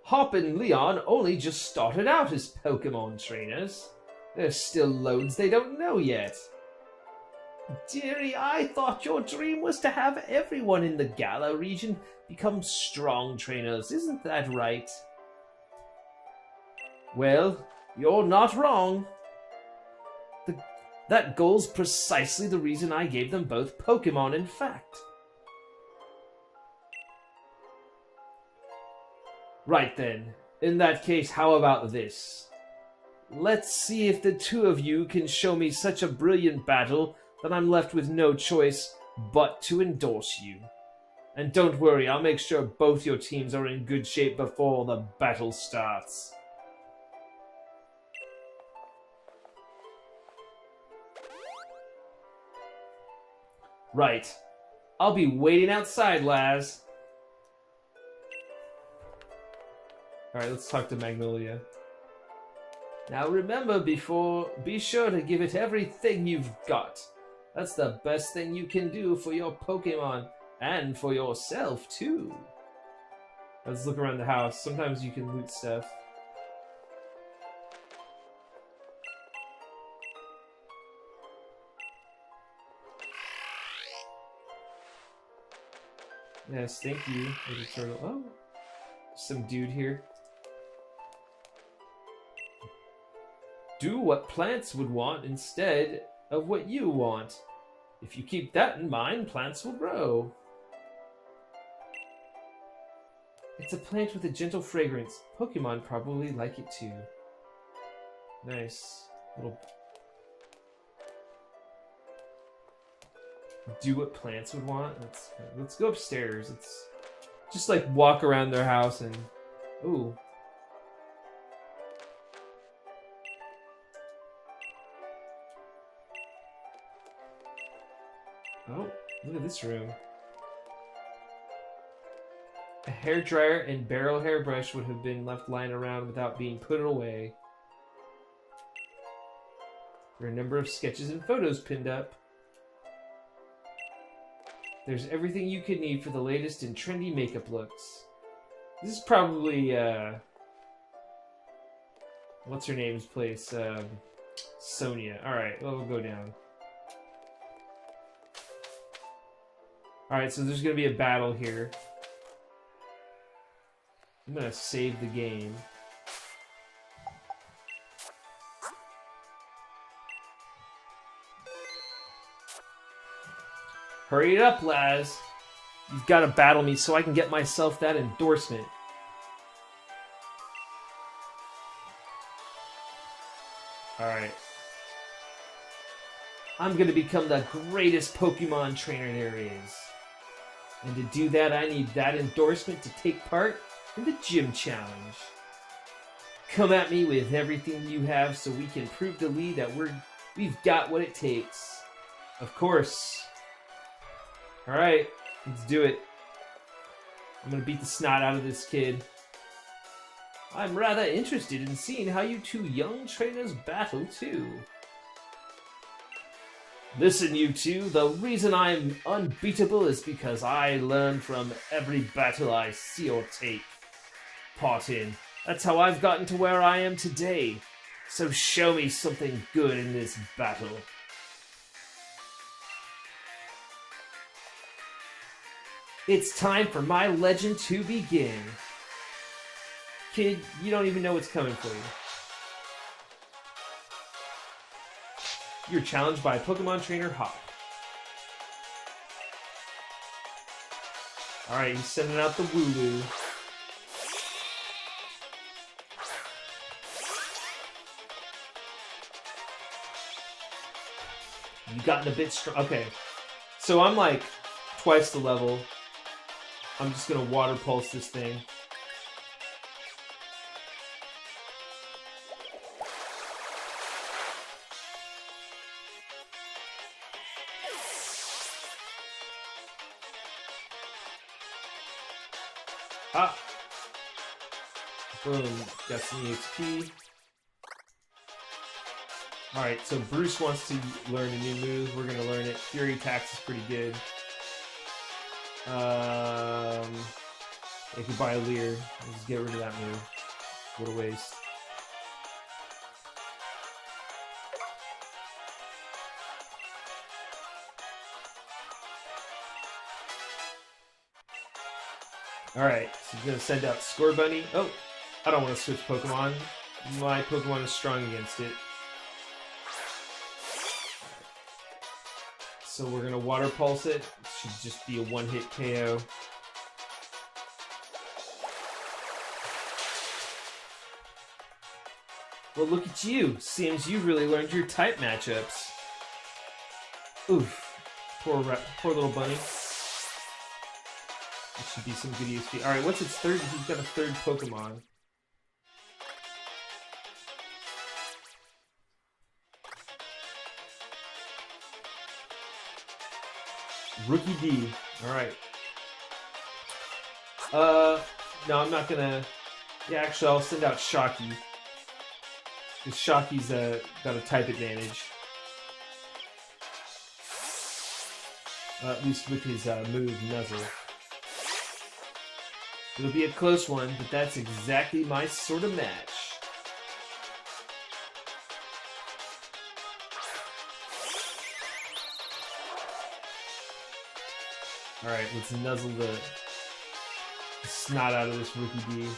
Hop and Leon only just started out as Pokemon trainers. There's still loads they don't know yet. Dearie, I thought your dream was to have everyone in the Galar region become strong trainers. Isn't that right? Well, you're not wrong. That goal's precisely the reason I gave them both Pokemon, in fact. Right then. In that case, how about this? Let's see if the two of you can show me such a brilliant battle that I'm left with no choice but to endorse you. And don't worry, I'll make sure both your teams are in good shape before the battle starts. Right. I'll be waiting outside, Laz. Alright, let's talk to Magnolia. Now remember, be sure to give it everything you've got. That's the best thing you can do for your Pokemon, and for yourself, too. Let's look around the house. Sometimes you can loot stuff. Yes, thank you, little turtle. Oh, some dude here. Do what plants would want instead of what you want. If you keep that in mind, plants will grow. It's a plant with a gentle fragrance. Pokemon probably like it too. Nice. Little... Do what plants would want? Let's go upstairs. Let's just like walk around their house and... Ooh. Oh, look at this room. A hairdryer and barrel hairbrush would have been left lying around without being put away. There are a number of sketches and photos pinned up. There's everything you could need for the latest in trendy makeup looks. This is probably, what's her name's place? Sonia. Alright, well, we'll go down. Alright, so there's gonna be a battle here. I'm gonna save the game. Hurry it up, Laz. You've got to battle me so I can get myself that endorsement. Alright. I'm gonna become the greatest Pokemon trainer there is. And to do that, I need that endorsement to take part in the gym challenge. Come at me with everything you have so we can prove to Lee that we've got what it takes. Of course. Alright, let's do it. I'm gonna beat the snot out of this kid. I'm rather interested in seeing how you two young trainers battle too. Listen, you two, the reason I'm unbeatable is because I learn from every battle I see or take part in. That's how I've gotten to where I am today. So show me something good in this battle. It's time for my legend to begin. Kid, you don't even know what's coming for you. You're challenged by Pokemon Trainer Hawk. Alright, he's sending out the Wooloo. You've gotten a bit strong. Okay. So I'm like twice the level. I'm just gonna water pulse this thing. Ah! Boom. Got some EXP. Alright, so Bruce wants to learn a new move. We're gonna learn it. Fury Attacks is pretty good. I could buy a Leer. Let's just get rid of that move. What a waste. Alright, so he's gonna send out Scorbunny. Oh, I don't want to switch Pokemon. My Pokemon is strong against it. So we're gonna Water Pulse it. It should just be a one-hit KO. Well, look at you. Seems you've really learned your type matchups. Oof. Poor little bunny. That should be some good EXP. Alright, what's its third? He's got a third Pokemon. Rookie D. Alright. No, I'm not gonna... Yeah, actually, I'll send out Shocky. Because Shocky's got a type advantage. At least with his move, Nuzzle. It'll be a close one, but that's exactly my sort of match. Alright, let's nuzzle the snot out of this Rookie D.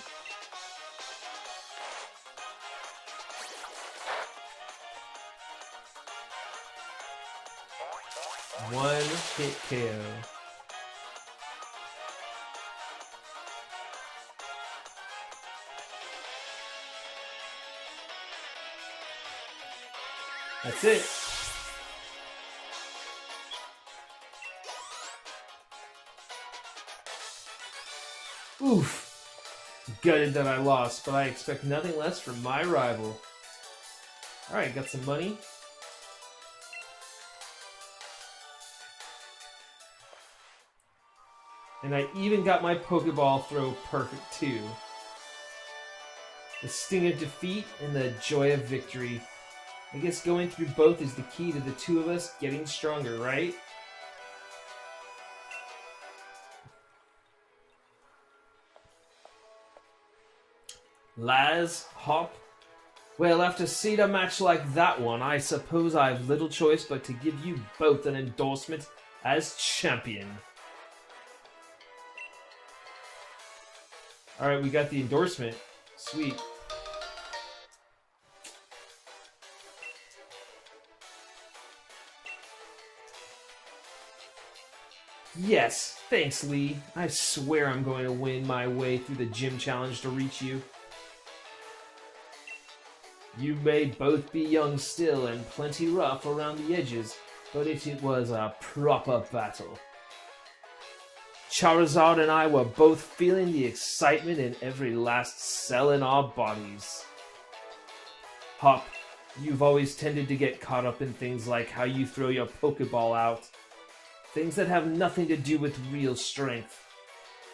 One hit KO. That's it. Oof. Gutted that I lost, but I expect nothing less from my rival. Alright, got some money. And I even got my Pokeball throw perfect too. The sting of defeat and the joy of victory. I guess going through both is the key to the two of us getting stronger, right? Laz, Hop. Well, after seeing a match like that one, I suppose I have little choice but to give you both an endorsement as champion. Alright, we got the endorsement. Sweet. Yes, thanks, Lee. I swear I'm going to win my way through the gym challenge to reach you. You may both be young still and plenty rough around the edges, but it was a proper battle. Charizard and I were both feeling the excitement in every last cell in our bodies. Hop, you've always tended to get caught up in things like how you throw your Pokeball out. Things that have nothing to do with real strength.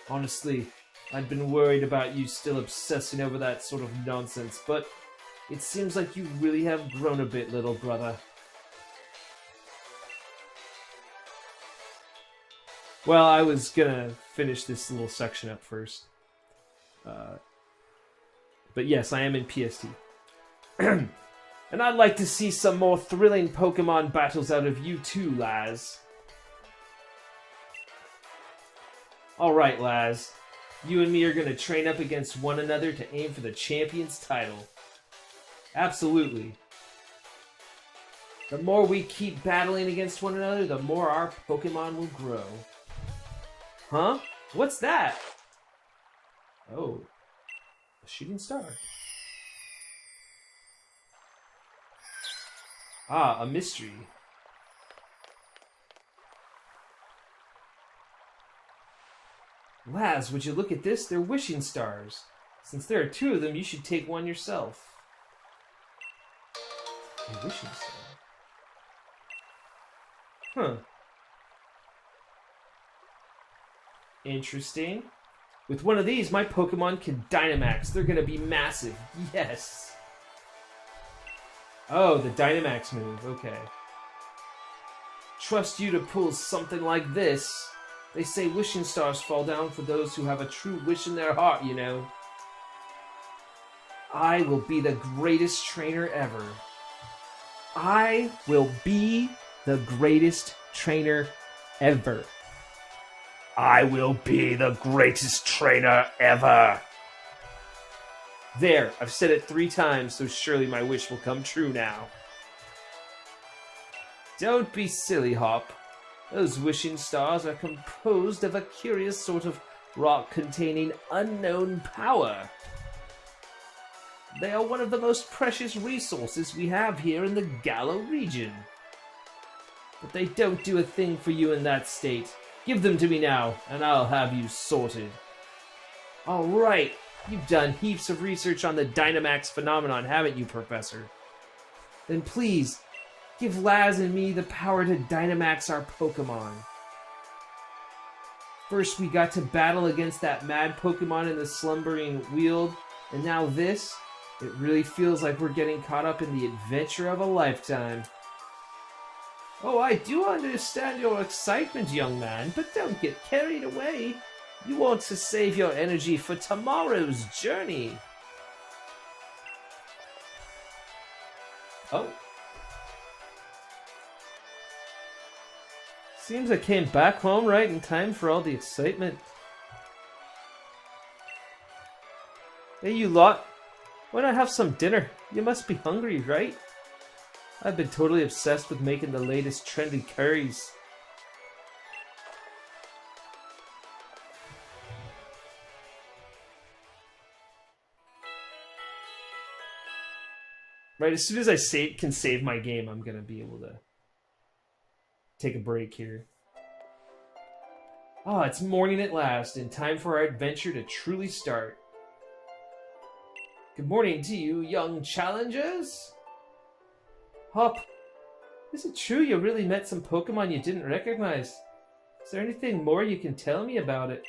Honestly, I'd been worried about you still obsessing over that sort of nonsense, but it seems like you really have grown a bit, little brother. Well, I was gonna finish this little section up first. But yes, I am in PST. And I'd like to see some more thrilling Pokemon battles out of you too, Laz. Alright, Laz. You and me are gonna train up against one another to aim for the champion's title. Absolutely. The more we keep battling against one another, the more our Pokemon will grow. Huh? What's that? Oh. A shooting star. Ah, a mystery. Laz, would you look at this? They're wishing stars. Since there are two of them, you should take one yourself. A wishing star? Huh. Interesting. With one of these, my Pokemon can Dynamax. They're gonna be massive. Yes. Oh, the Dynamax move. Okay. Trust you to pull something like this. They say wishing stars fall down for those who have a true wish in their heart, you know. I will be the greatest trainer ever. I will be the greatest trainer ever. I will be the greatest trainer ever. There, I've said it 3 times, so surely my wish will come true now. Don't be silly, Hop. Those wishing stars are composed of a curious sort of rock containing unknown power. They are one of the most precious resources we have here in the Gallo region. But they don't do a thing for you in that state. Give them to me now, and I'll have you sorted. Alright, you've done heaps of research on the Dynamax phenomenon, haven't you, Professor? Then please, give Laz and me the power to Dynamax our Pokemon. First, we got to battle against that mad Pokemon in the slumbering weald, and now this. It really feels like we're getting caught up in the adventure of a lifetime. Oh, I do understand your excitement, young man, but don't get carried away. You want to save your energy for tomorrow's journey. Oh. Seems I came back home right in time for all the excitement. Hey, you lot. Why not have some dinner? You must be hungry, right? I've been totally obsessed with making the latest trendy curries. Right, as soon as I can save my game, I'm gonna be able to take a break here. Ah, it's morning at last, and time for our adventure to truly start. Good morning to you, young challengers. Hop, is it true you really met some Pokemon you didn't recognize? Is there anything more you can tell me about it?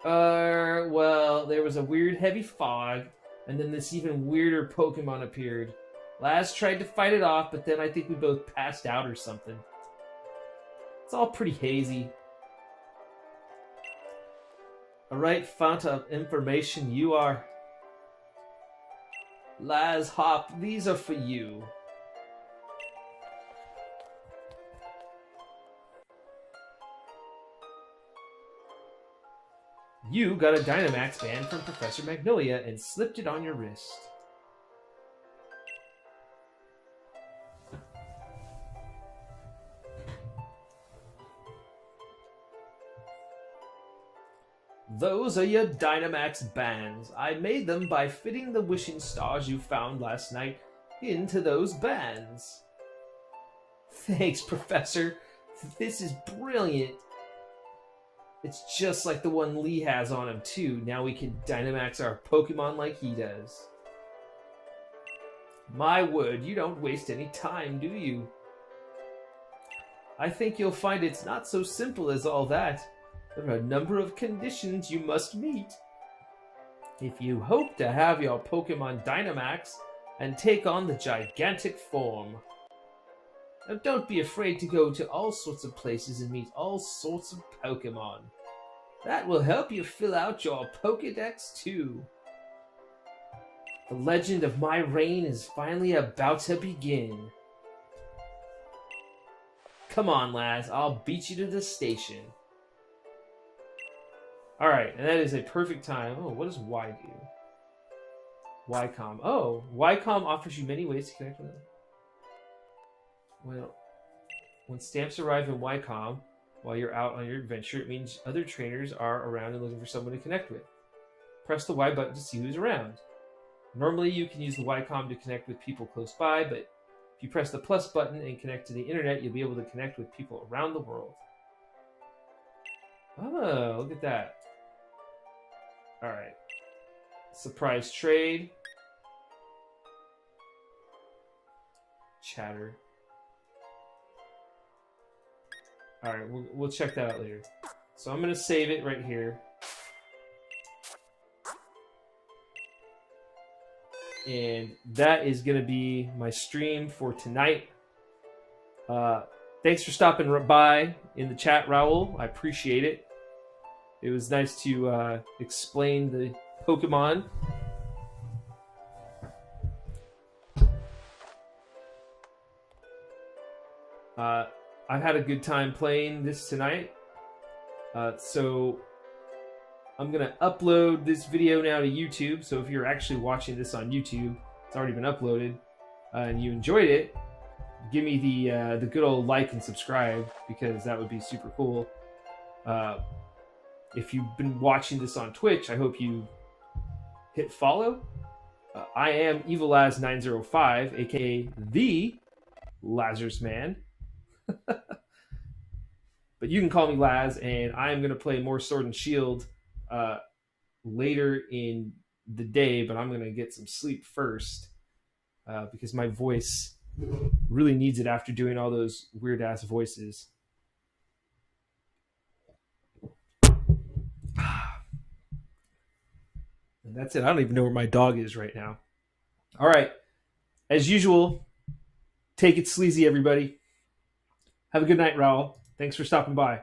Well, there was a weird heavy fog, and then this even weirder Pokemon appeared. Laz tried to fight it off, but then I think we both passed out or something. It's all pretty hazy. A right fount of information you are. Laz, Hop, these are for you. You got a Dynamax band from Professor Magnolia and slipped it on your wrist. Those are your Dynamax bands. I made them by fitting the wishing stars you found last night into those bands. Thanks, Professor. This is brilliant. It's just like the one Lee has on him, too. Now we can Dynamax our Pokemon like he does. My word, you don't waste any time, do you? I think you'll find it's not so simple as all that. There are a number of conditions you must meet. If you hope to have your Pokemon Dynamax and take on the gigantic form. Now don't be afraid to go to all sorts of places and meet all sorts of Pokemon. That will help you fill out your Pokédex too. The legend of my reign is finally about to begin. Come on, Laz, I'll beat you to the station. Alright, and that is a perfect time. Oh, what does Y do? YCOM. Oh, YCOM offers you many ways to connect with them. Well, when stamps arrive in YCOM while you're out on your adventure, it means other trainers are around and looking for someone to connect with. Press the Y button to see who's around. Normally, you can use the YCOM to connect with people close by, but if you press the plus button and connect to the internet, you'll be able to connect with people around the world. Oh, look at that. Alright. Surprise trade. Chatter. Alright, we'll check that out later. So I'm going to save it right here. And that is going to be my stream for tonight. Thanks for stopping by in the chat, Rauol. I appreciate it. It was nice to explain the Pokemon. I've had a good time playing this tonight. So I'm going to upload this video now to YouTube. So if you're actually watching this on YouTube, it's already been uploaded, and you enjoyed it, give me the good old like and subscribe, because that would be super cool. If you've been watching this on Twitch, I hope you hit follow. I am EvilLaz905, aka the Lazarus Man. But you can call me Laz, and I am going to play more Sword and Shield later in the day, but I'm going to get some sleep first because my voice really needs it after doing all those weird-ass voices. that's it. I don't even know where my dog is right now. All right. As usual, take it sleazy, everybody. Have a good night, Raul. Thanks for stopping by.